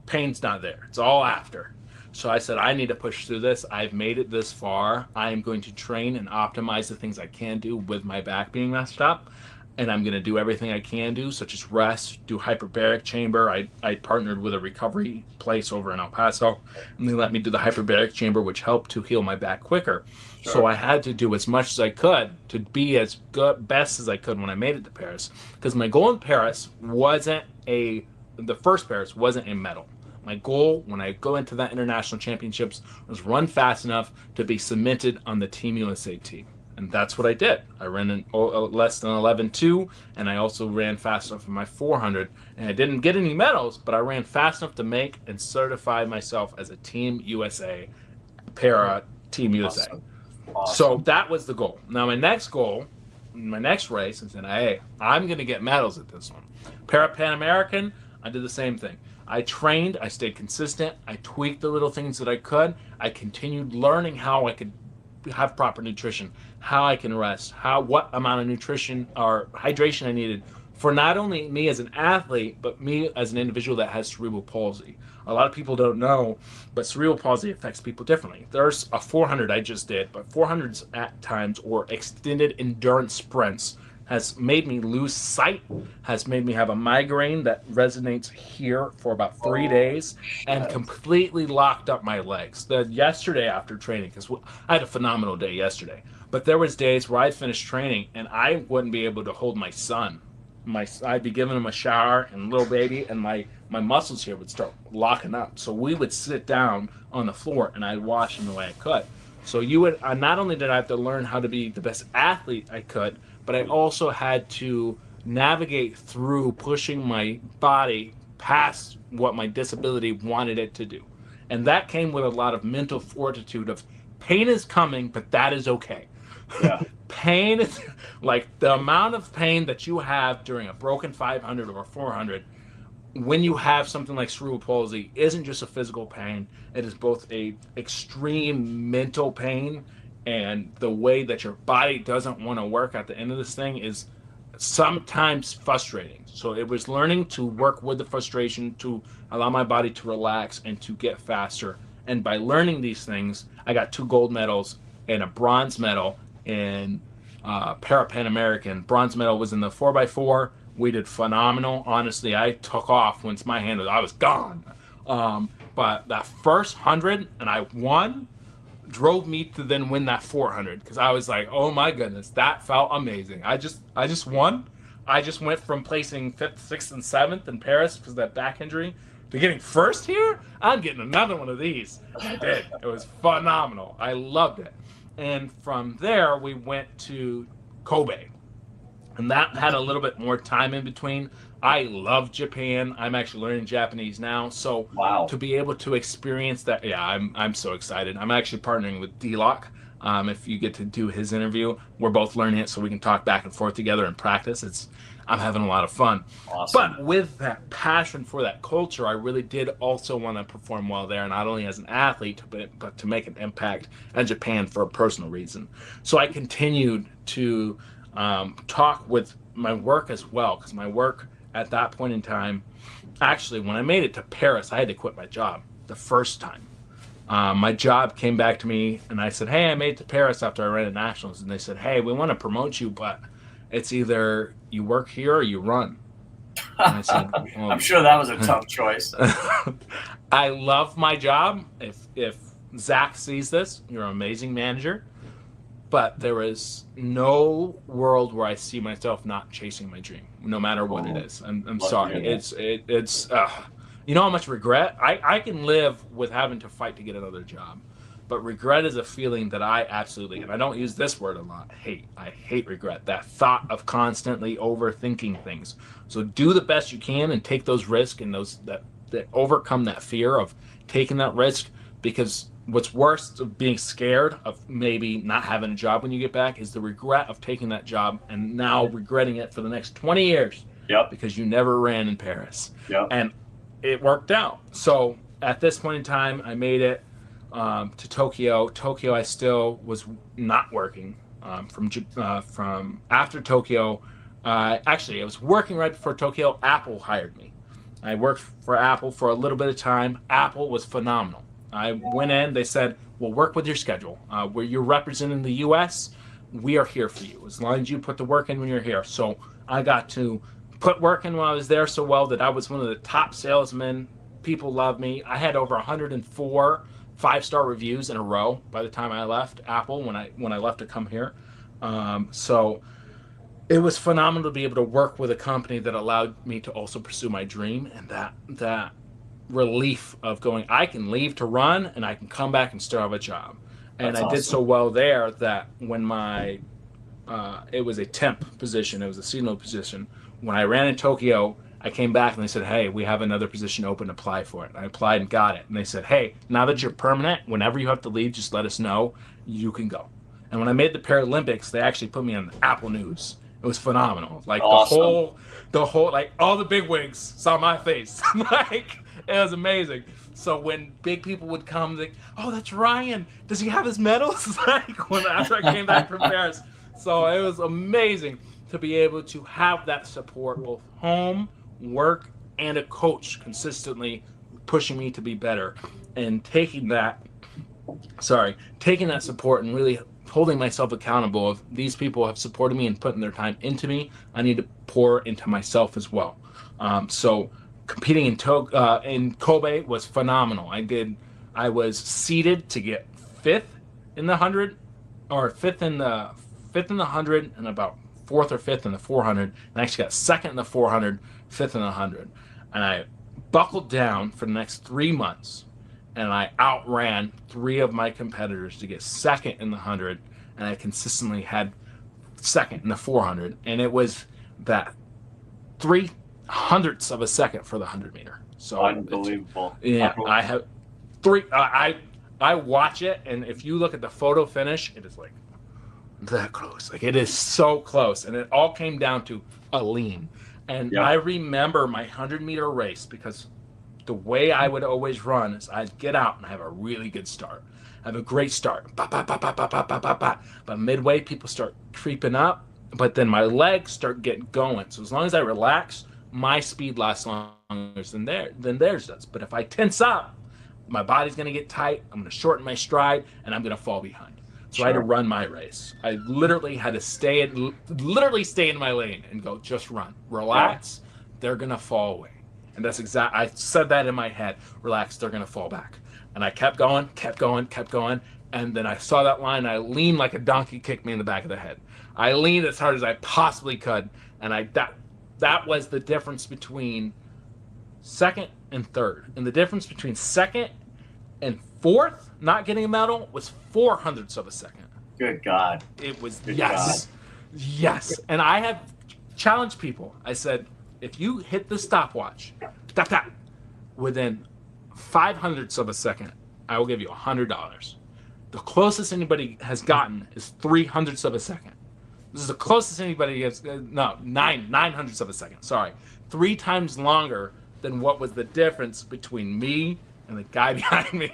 pain's not there. It's all after. So I said, I need to push through this. I've made it this far. I am going to train and optimize the things I can do with my back being messed up. And I'm going to do everything I can do, such as rest, do hyperbaric chamber. I partnered with a recovery place over in El Paso, and they let me do the hyperbaric chamber, which helped to heal my back quicker. Sure. So I had to do as much as I could to be as best as I could when I made it to Paris. Because my goal in Paris the first Paris wasn't a medal. My goal when I go into that international championships was run fast enough to be cemented on the Team USA team. And that's what I did. I ran in less than 11.2, and I also ran fast enough for my 400. And I didn't get any medals, but I ran fast enough to make and certify myself as a Team USA, Para Team USA. Awesome. So that was the goal. Now my next goal, my next race, I said, hey, I'm going to get medals at this one. Para Pan American, I did the same thing. I trained, I stayed consistent, I tweaked the little things that I could. I continued learning how I could have proper nutrition, how I can rest, what amount of nutrition or hydration I needed for not only me as an athlete, but me as an individual that has cerebral palsy. A lot of people don't know, but cerebral palsy affects people differently. There's a 400 I just did, but 400s at times or extended endurance sprints has made me lose sight, has made me have a migraine that resonates here for about 3 days, and completely locked up my legs. Yesterday after training, because I had a phenomenal day yesterday, but there was days where I'd finish training and I wouldn't be able to hold my son. I'd be giving him a shower and little baby, and my muscles here would start locking up. So we would sit down on the floor and I'd watch him the way I could. So not only did I have to learn how to be the best athlete I could, but I also had to navigate through pushing my body past what my disability wanted it to do. And that came with a lot of mental fortitude of pain is coming, but that is okay. Yeah. Pain is like the amount of pain that you have during a broken 500 or 400 when you have something like cerebral palsy isn't just a physical pain. It is both a extreme mental pain, and the way that your body doesn't want to work at the end of this thing is sometimes frustrating. So it was learning to work with the frustration to allow my body to relax and to get faster. And by learning these things, I got 2 gold medals and a bronze medal in Pan American. Bronze medal was in the 4x4. We did phenomenal. Honestly, I took off once I was gone. But that first 100, and I won, drove me to then win that 400, because I was like, oh my goodness, that felt amazing. I just won. I just went from placing 5th, 6th, and 7th in Paris because of that back injury to getting first here. I'm getting another one of these. I did. It was phenomenal. I loved it. And from there, we went to Kobe. And that had a little bit more time in between. I love Japan. I'm actually learning Japanese now. So to be able to experience that, yeah, I'm so excited. I'm actually partnering with D-Lock. If you get to do his interview, we're both learning it so we can talk back and forth together and practice. I'm having a lot of fun. Awesome. But with that passion for that culture, I really did also want to perform well there, not only as an athlete, but to make an impact in Japan for a personal reason. So I continued to talk with my work as well, because my work at that point in time, actually, when I made it to Paris, I had to quit my job the first time. My job came back to me and I said, hey, I made it to Paris after I ran at Nationals. And they said, hey, we want to promote you, but it's either you work here or you run. And I said, well, I'm sure that was a tough choice. I love my job. If Zach sees this, you're an amazing manager. But there is no world where I see myself not chasing my dream, no matter what it is. I'm sorry. It's you know how much regret? I can live with having to fight to get another job. But regret is a feeling that I absolutely, and I don't use this word a lot, hate. I hate regret. That thought of constantly overthinking things. So do the best you can and take those risks and that overcome that fear of taking that risk, because what's worse of being scared of maybe not having a job when you get back is the regret of taking that job and now regretting it for the next 20 years. Yep. Because you never ran in Paris. Yep. And it worked out. So at this point in time, I made it to Tokyo. Tokyo, I still was not working. From after Tokyo, actually, I was working right before Tokyo. Apple hired me. I worked for Apple for a little bit of time. Apple was phenomenal. I went in, they said, we'll work with your schedule. Where you're representing the U.S., we are here for you, as long as you put the work in when you're here. So I got to put work in when I was there so well that I was one of the top salesmen. People loved me. I had over 104 5-star reviews in a row by the time I left Apple, when I left to come here. So it was phenomenal to be able to work with a company that allowed me to also pursue my dream, and that relief of going, I can leave to run and I can come back and still have a job. And I did so well there that when it was a temp position, it was a seasonal position. When I ran in Tokyo, I came back and they said, hey, we have another position open, apply for it. I applied and got it. And they said, hey, now that you're permanent, whenever you have to leave, just let us know, you can go. And when I made the Paralympics, they actually put me on the Apple News. It was phenomenal. Like awesome. the whole, like all the big wigs saw my face. Like, it was amazing. So when big people would come, like, oh, that's Ryan. Does he have his medals? Like after I came back from Paris. So it was amazing to be able to have that support, both home, work, and a coach consistently pushing me to be better, and taking that support and really holding myself accountable. If these people have supported me and putting their time into me, I need to pour into myself as well. So competing in Kobe was phenomenal. I was seeded to get fifth in the 100, or fifth in the 100, and about fourth or fifth in the 400. And I actually got second in the 400, fifth in the 100. And I buckled down for the next 3 months, and I outran 3 of my competitors to get second in the 100, and I consistently had second in the 400. And it was that 0.03 of a second for the 100 meter. So unbelievable. Yeah, I have 3. I watch it, and if you look at the photo finish, it is like that close. Like, it is so close, and it all came down to a lean. And I remember my 100-meter race, because the way I would always run is I'd get out and have a really good start. I have a great start. Bah, bah, bah, bah, bah, bah, bah, bah, bah. But midway, people start creeping up, but then my legs start getting going. So as long as I relax, my speed lasts longer than theirs does. But if I tense up, my body's going to get tight, I'm going to shorten my stride, and I'm going to fall behind. So I had to run my race. I literally had to stay in my lane and go, just run. Relax. They're going to fall away. And that's I said that in my head. Relax, they're going to fall back. And I kept going. And then I saw that line. I leaned like a donkey, kicked me in the back of the head. I leaned as hard as I possibly could. And that was the difference between second and third. And the difference between second and fourth, not getting a medal, was 0.04 of a second. Good God. It was, Good yes. God. Yes. And I have challenged people. I said, if you hit the stopwatch, within 0.05 of a second, I will give you $100. The closest anybody has gotten is 0.03 of a second. This is the closest anybody has, 900 of a second, sorry. 3 times longer than what was the difference between me and the guy behind me.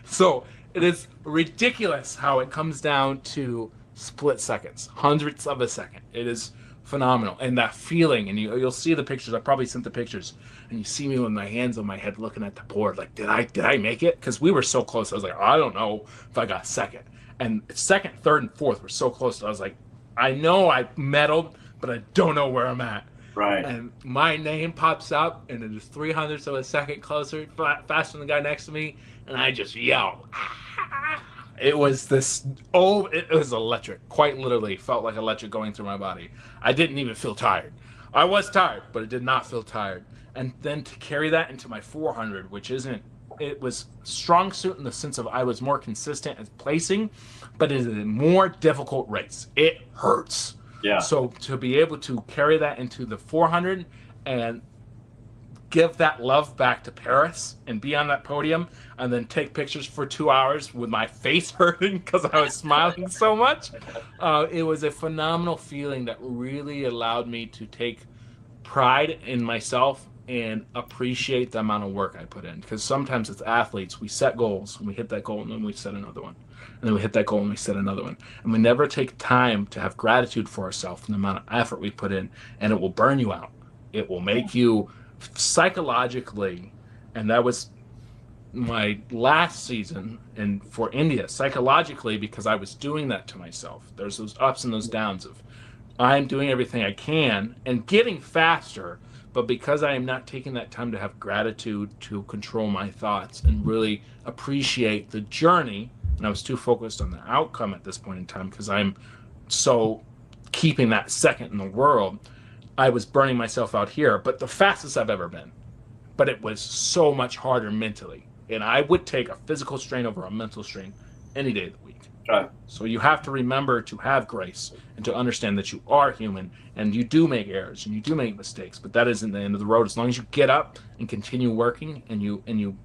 So it is ridiculous how it comes down to split seconds, hundredths of a second. It is phenomenal. And that feeling, and you'll see the pictures, I probably sent the pictures, and you see me with my hands on my head looking at the board like, did I make it? Because we were so close. I was like, I don't know if I got second. And second, third, and fourth were so close. I was like, I know I medaled, but I don't know where I'm at. Right. And my name pops up, and it is 0.03 of a second closer, faster than the guy next to me, and I just yell. It was it was electric. Quite literally felt like electric going through my body. I didn't even feel tired. I was tired, but it did not feel tired. And then to carry that into my 400, it was strong suit in the sense of I was more consistent at placing, but it is a more difficult race. It hurts. Yeah. So to be able to carry that into the 400 and give that love back to Paris and be on that podium and then take pictures for 2 hours with my face hurting because I was smiling so much, it was a phenomenal feeling that really allowed me to take pride in myself and appreciate the amount of work I put in. Because sometimes as athletes, we set goals and we hit that goal and then we set another one. And then we hit that goal and we set another one. And we never take time to have gratitude for ourselves and the amount of effort we put in. And it will burn you out. It will make you psychologically, and that was my last season and for India, psychologically, because I was doing that to myself. There's those ups and those downs of I'm doing everything I can and getting faster, but because I am not taking that time to have gratitude to control my thoughts and really appreciate the journey, and I was too focused on the outcome at this point in time because I'm so keeping that second in the world, I was burning myself out here, but the fastest I've ever been. But it was so much harder mentally. And I would take a physical strain over a mental strain any day of the week. Right. So you have to remember to have grace and to understand that you are human and you do make errors and you do make mistakes, but that isn't the end of the road. As long as you get up and continue working and you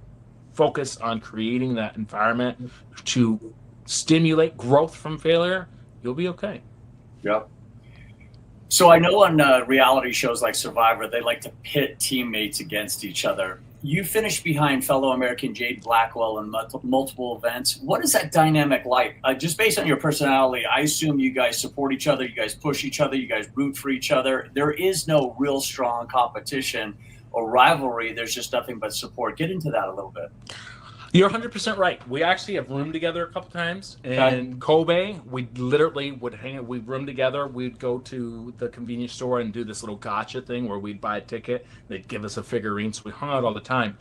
focus on creating that environment to stimulate growth from failure, you'll be okay. Yep. So I know on reality shows like Survivor, they like to pit teammates against each other. You finished behind fellow American Jade Blackwell in multiple events. What is that dynamic like? Just based on your personality, I assume you guys support each other, you guys push each other, you guys root for each other. There is no real strong competition or rivalry. There's just nothing but support. Get into that a little bit. You're 100% right. We actually have roomed together a couple times in Kobe. We literally would we'd room together. We'd go to the convenience store and do this little gotcha thing where we'd buy a ticket. They'd give us a figurine, so we hung out all the time.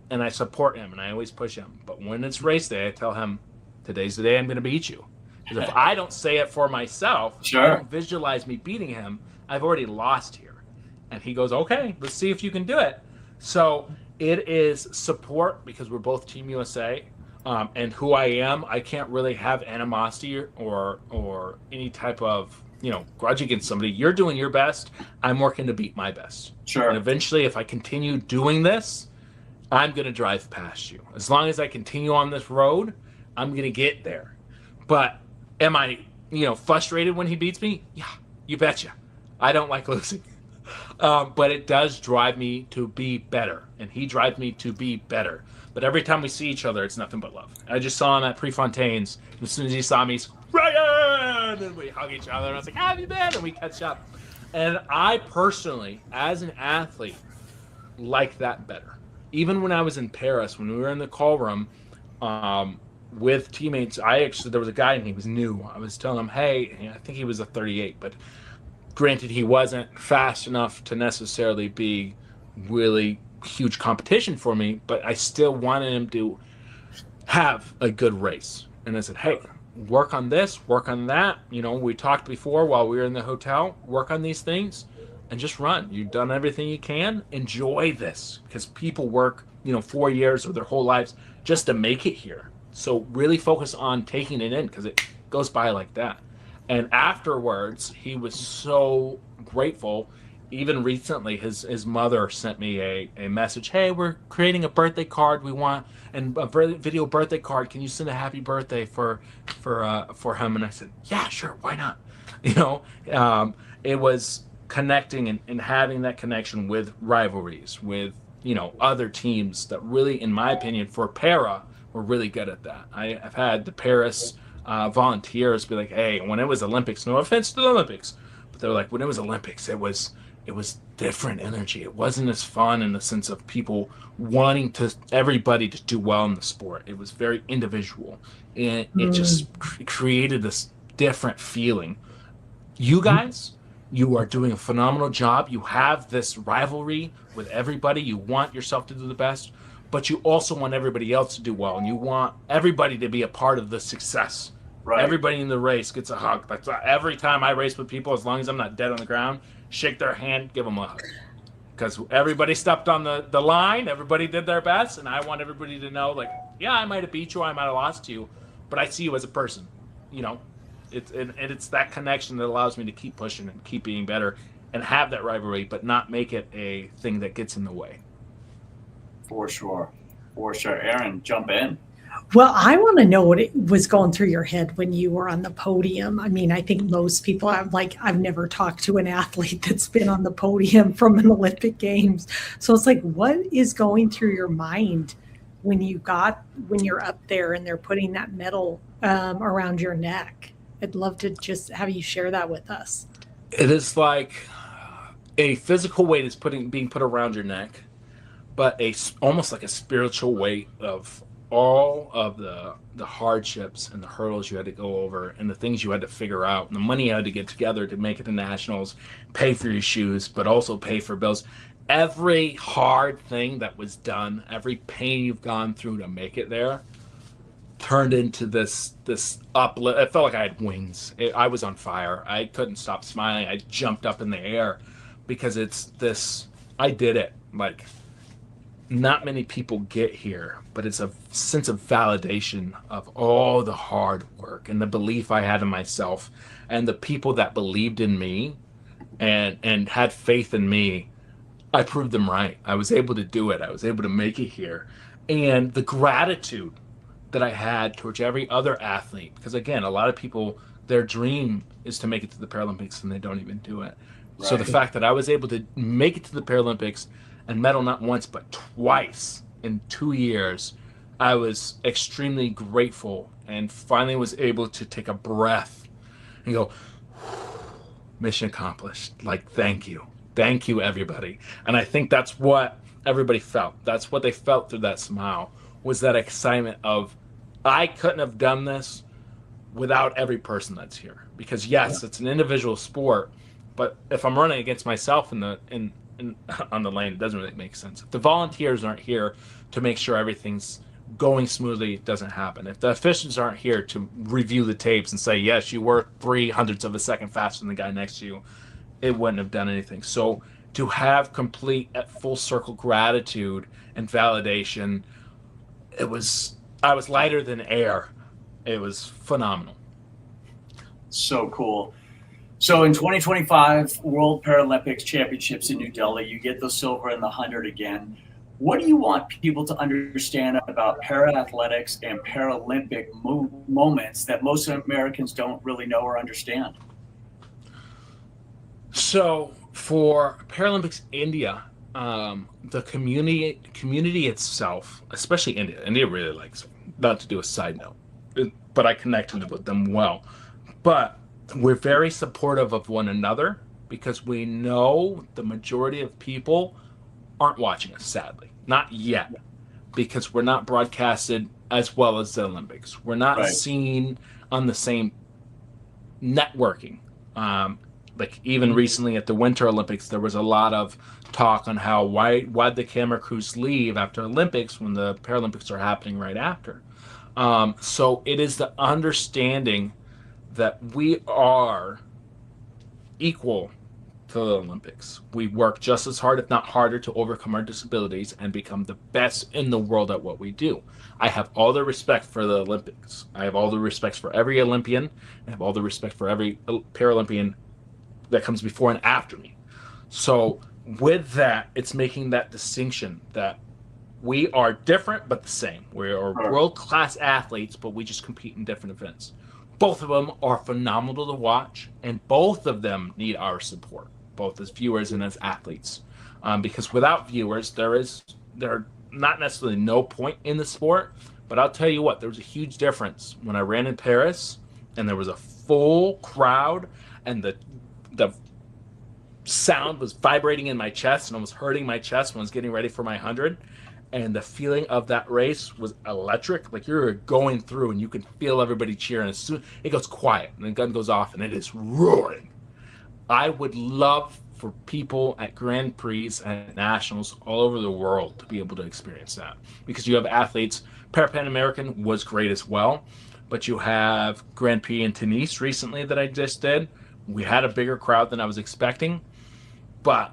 And I support him and I always push him. But when it's race day, I tell him, today's the day I'm going to beat you. Because if I don't say it for myself, I don't visualize me beating him, I've already lost here. And he goes, okay, let's see if you can do it. So it is support because we're both Team USA. And who I am, I can't really have animosity or any type of grudge against somebody. You're doing your best. I'm working to beat my best. Sure. And eventually, if I continue doing this, I'm going to drive past you. As long as I continue on this road, I'm going to get there. But am I, frustrated when he beats me? Yeah, you betcha. I don't like losing. But it does drive me to be better. And he drives me to be better. But every time we see each other, it's nothing but love. I just saw him at Prefontaine's. As soon as he saw me, he's, Ryan! And we hug each other. And I was like, how have you been? And we catch up. And I personally, as an athlete, like that better. Even when I was in Paris, when we were in the call room with teammates, there was a guy and he was new. I was telling him, hey, I think he was a 38, but granted, he wasn't fast enough to necessarily be really huge competition for me, but I still wanted him to have a good race. And I said, hey, work on this, work on that. We talked before while we were in the hotel, work on these things. And just run. You've done everything you can. Enjoy this because people work, 4 years or their whole lives just to make it here. So really focus on taking it in because it goes by like that. And afterwards, he was so grateful. Even recently, his mother sent me a message. Hey, we're creating a birthday card. We want and a video birthday card. Can you send a happy birthday for him? And I said, yeah, sure. Why not? It was connecting and having that connection with rivalries, with other teams that really, in my opinion, for para, were really good at that. I've had the Paris volunteers be like, hey, when it was Olympics, no offense to the Olympics, but they're like, when it was Olympics, it was different energy. It wasn't as fun in the sense of people wanting everybody to do well in the sport. It was very individual, and it just created this different feeling. You guys, you are doing a phenomenal job. You have this rivalry with everybody. You want yourself to do the best, but you also want everybody else to do well, and you want everybody to be a part of the success. Right. Everybody in the race gets a hug. That's every time I race with people, as long as I'm not dead on the ground, shake their hand, give them a hug. Because everybody stepped on the line, everybody did their best, and I want everybody to know, like, yeah, I might have beat you, I might have lost to you, but I see you as a person, It's that connection that allows me to keep pushing and keep being better and have that rivalry, but not make it a thing that gets in the way. For sure. Aaron, jump in. Well, I want to know what it was going through your head when you were on the podium. I mean, I think most people I've never talked to an athlete that's been on the podium from an Olympic Games. So it's like, what is going through your mind when you're up there and they're putting that medal around your neck? I'd love to just have you share that with us. It is like a physical weight is being put around your neck, but almost like a spiritual weight of all of the hardships and the hurdles you had to go over and the things you had to figure out and the money you had to get together to make it to nationals, pay for your shoes, but also pay for bills. Every hard thing that was done, every pain you've gone through to make it there, turned into this uplift. It felt like I had wings. I was on fire. I couldn't stop smiling. I jumped up in the air because I did it. Like, not many people get here, but it's a sense of validation of all the hard work and the belief I had in myself and the people that believed in me and had faith in me. I proved them right. I was able to do it. I was able to make it here. And the gratitude that I had towards every other athlete, because again, a lot of people, their dream is to make it to the Paralympics and they don't even do it. Right. So the fact that I was able to make it to the Paralympics and medal not once but twice in 2 years, I was extremely grateful and finally was able to take a breath and go, mission accomplished. Like, thank you everybody. And I think that's what everybody felt. That's what they felt through that smile, was that excitement of, I couldn't have done this without every person that's here. Because yes, it's an individual sport, but if I'm running against myself on the lane, it doesn't really make sense. If the volunteers aren't here to make sure everything's going smoothly, it doesn't happen. If the officials aren't here to review the tapes and say, yes, you were 0.03 of a second faster than the guy next to you, it wouldn't have done anything. So to have complete at full circle gratitude and validation, I was lighter than air. It was phenomenal. So cool. So in 2025 World Paralympics Championships in New Delhi, you get the silver and the 100 again. What do you want people to understand about para-athletics and Paralympic moments that most Americans don't really know or understand? So for Paralympics India, the community itself, especially India really likes, not to do a side note, but I connected with them well. But we're very supportive of one another because we know the majority of people aren't watching us, sadly. Not yet, because we're not broadcasted as well as the Olympics. We're not seen on the same networking. Like even recently at the Winter Olympics, there was a lot of talk on how why'd the camera crews leave after Olympics when the Paralympics are happening right after. So it is the understanding that we are equal to the Olympics. We work just as hard, if not harder, to overcome our disabilities and become the best in the world at what we do. I have all the respect for the Olympics. I have all the respect for every Olympian. I have all the respect for every Paralympian that comes before and after me. So with that, it's making that distinction that we are different but the same. We are world-class athletes, but we just compete in different events. Both of them are phenomenal to watch, and both of them need our support, both as viewers and as athletes. Because without viewers, there are not necessarily no point in the sport, but I'll tell you what, there was a huge difference when I ran in Paris, and there was a full crowd, and the sound was vibrating in my chest, and it was hurting my chest when I was getting ready for my 100. And the feeling of that race was electric. Like you're going through and you can feel everybody cheering. As soon it goes quiet and the gun goes off and it is roaring. I would love for people at Grand Prix and Nationals all over the world to be able to experience that. Because you have athletes, Pan American was great as well. But you have Grand Prix in Tunis recently that I just did. We had a bigger crowd than I was expecting. But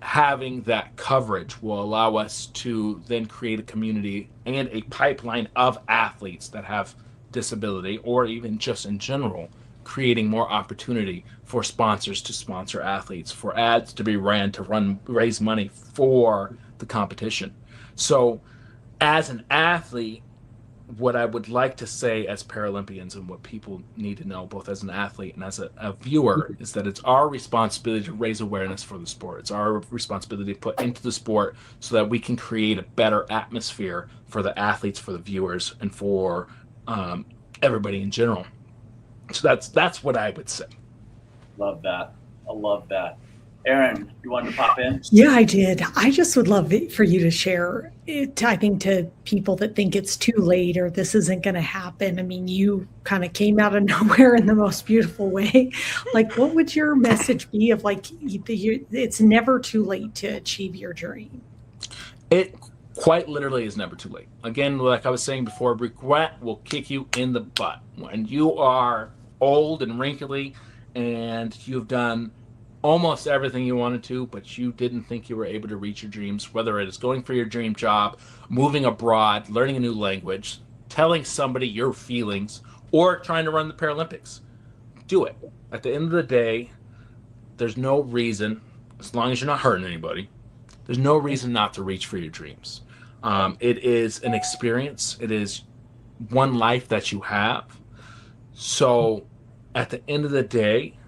having that coverage will allow us to then create a community and a pipeline of athletes that have disability, or even just in general, creating more opportunity for sponsors to sponsor athletes, for ads to be ran to raise money for the competition. So as an athlete, what I would like to say as Paralympians and what people need to know, both as an athlete and as a viewer, is that it's our responsibility to raise awareness for the sport. It's our responsibility to put into the sport so that we can create a better atmosphere for the athletes, for the viewers, and for everybody in general. So that's what I would say. Love that. I love that. Aaron, you wanted to pop in? Yeah, I did. I just would love for you to share it, I think, to people that think it's too late or this isn't going to happen. I mean, you kind of came out of nowhere in the most beautiful way. Like, what would your message be of like, it's never too late to achieve your dream? It quite literally is never too late. Again, like I was saying before, regret will kick you in the butt. When you are old and wrinkly and you've done almost everything you wanted to, but you didn't think you were able to reach your dreams, whether it is going for your dream job, moving abroad, learning a new language, telling somebody your feelings, or trying to run the Paralympics. Do it. At the end of the day, there's no reason, as long as you're not hurting anybody, there's no reason not to reach for your dreams. It is an experience. It is one life that you have. So at the end of the day,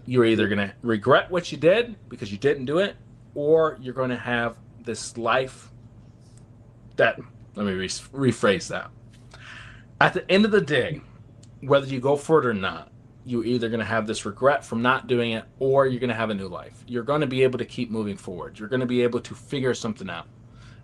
you're either going to regret what you did because you didn't do it, or you're going to have this life that, let me rephrase that. At the end of the day, whether you go for it or not, you're either going to have this regret from not doing it, or you're going to have a new life. You're going to be able to keep moving forward. You're going to be able to figure something out.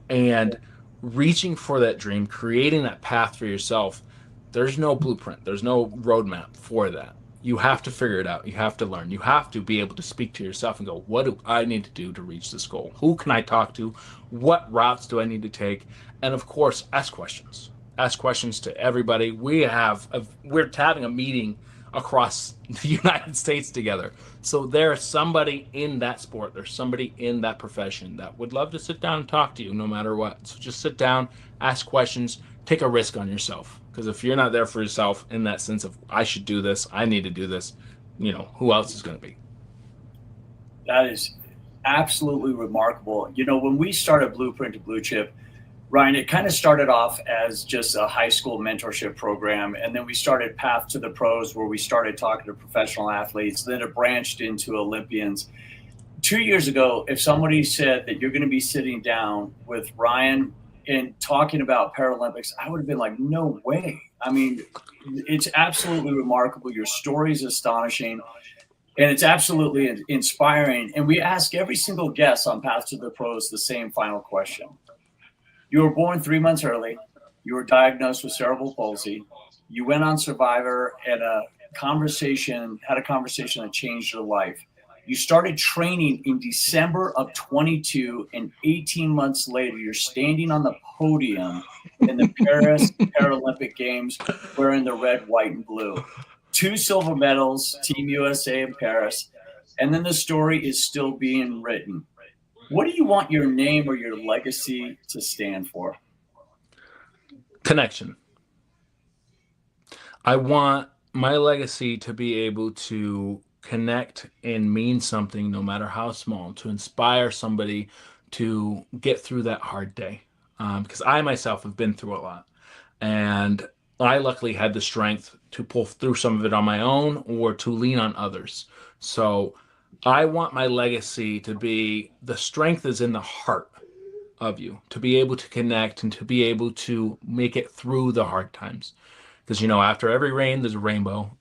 And reaching for that dream, creating that path for yourself, there's no blueprint. There's no roadmap for that. You have to figure it out. You have to learn. You have to be able to speak to yourself and go, what do I need to do to reach this goal? Who can I talk to? What routes do I need to take? And of course, ask questions. Ask questions to everybody. We're having a meeting across the United States together. So there's somebody in that sport, there's somebody in that profession that would love to sit down and talk to you no matter what. So just sit down, ask questions, take a risk on yourself. Because if you're not there for yourself in that sense of, I should do this, I need to do this, who else is going to be? That is absolutely remarkable. When we started Blueprint to Bluechip, Ryan, it kind of started off as just a high school mentorship program. And then we started Path to the Pros, where we started talking to professional athletes. Then it branched into Olympians. 2 years ago, if somebody said that you're going to be sitting down with Ryan and talking about Paralympics, I would have been like, no way. I mean, it's absolutely remarkable. Your story is astonishing. And it's absolutely inspiring. And we ask every single guest on Path to the Pros the same final question. You were born 3 months early. You were diagnosed with cerebral palsy. You went on Survivor and had a conversation that changed your life. You started training in December of 22, and 18 months later, you're standing on the podium in the Paris Paralympic Games wearing the red, white, and blue. 2 silver medals, Team USA in Paris, and then the story is still being written. What do you want your name or your legacy to stand for? Connection. I want my legacy to be able to connect and mean something, no matter how small, to inspire somebody to get through that hard day. Because I myself have been through a lot. And I luckily had the strength to pull through some of it on my own or to lean on others. So I want my legacy to be, the strength is in the heart of you, to be able to connect and to be able to make it through the hard times. Because, after every rain, there's a rainbow,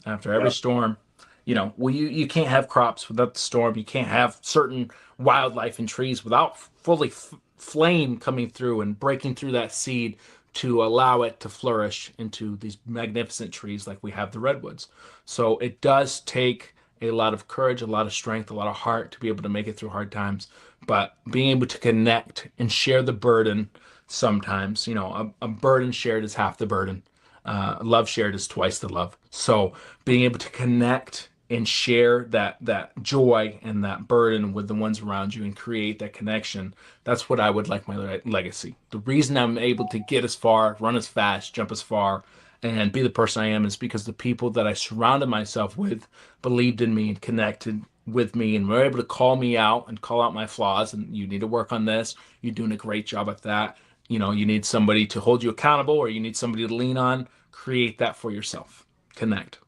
after every storm, you can't have crops without the storm. You can't have certain wildlife and trees without fully flame coming through and breaking through that seed to allow it to flourish into these magnificent trees like we have the redwoods. So it does take a lot of courage, a lot of strength, a lot of heart to be able to make it through hard times. But being able to connect and share the burden sometimes, a burden shared is half the burden. Love shared is twice the love. So being able to connect and share that joy and that burden with the ones around you and create that connection, that's what I would like my legacy. The reason I'm able to get as far, run as fast, jump as far, and be the person I am is because the people that I surrounded myself with believed in me and connected with me and were able to call me out and call out my flaws. And you need to work on this. You're doing a great job at that. You need somebody to hold you accountable, or you need somebody to lean on. Create that for yourself. Connect.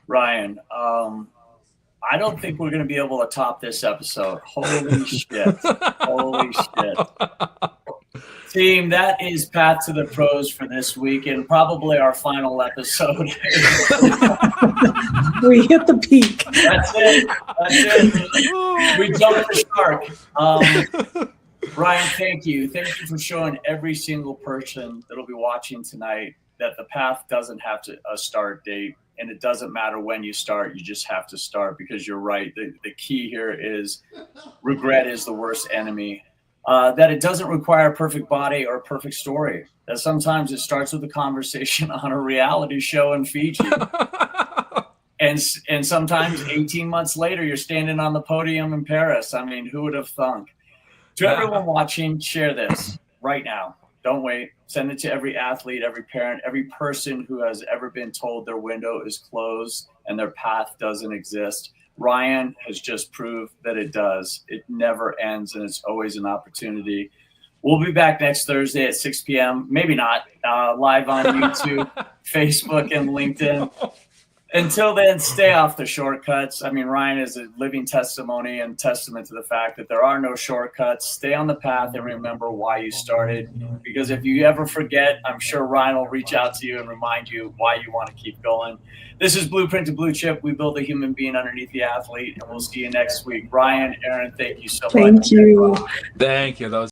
Ryan, I don't think we're going to be able to top this episode. Holy shit. Holy shit. Team, that is Path to the Pros for this week, and probably our final episode. We hit the peak. That's it. We jumped the shark. Ryan, thank you. Thank you for showing every single person that'll be watching tonight that the path doesn't have a start date, and it doesn't matter when you start. You just have to start, because you're right. The key here is regret is the worst enemy. That it doesn't require a perfect body or a perfect story. That sometimes it starts with a conversation on a reality show in Fiji. And sometimes 18 months later, you're standing on the podium in Paris. I mean, who would have thunk? To everyone watching, share this right now. Don't wait. Send it to every athlete, every parent, every person who has ever been told their window is closed and their path doesn't exist. Ryan has just proved that it does. It never ends, and it's always an opportunity. We'll be back next Thursday at 6 p.m. Maybe not, live on YouTube, Facebook, and LinkedIn. Until then, stay off the shortcuts. I mean, Ryan is a living testimony and testament to the fact that there are no shortcuts. Stay on the path and remember why you started. Because if you ever forget, I'm sure Ryan will reach out to you and remind you why you want to keep going. This is Blueprint to Bluechip. We build a human being underneath the athlete, and we'll see you next week. Ryan, Aaron, thank you so much. Thank you. Thank you. That was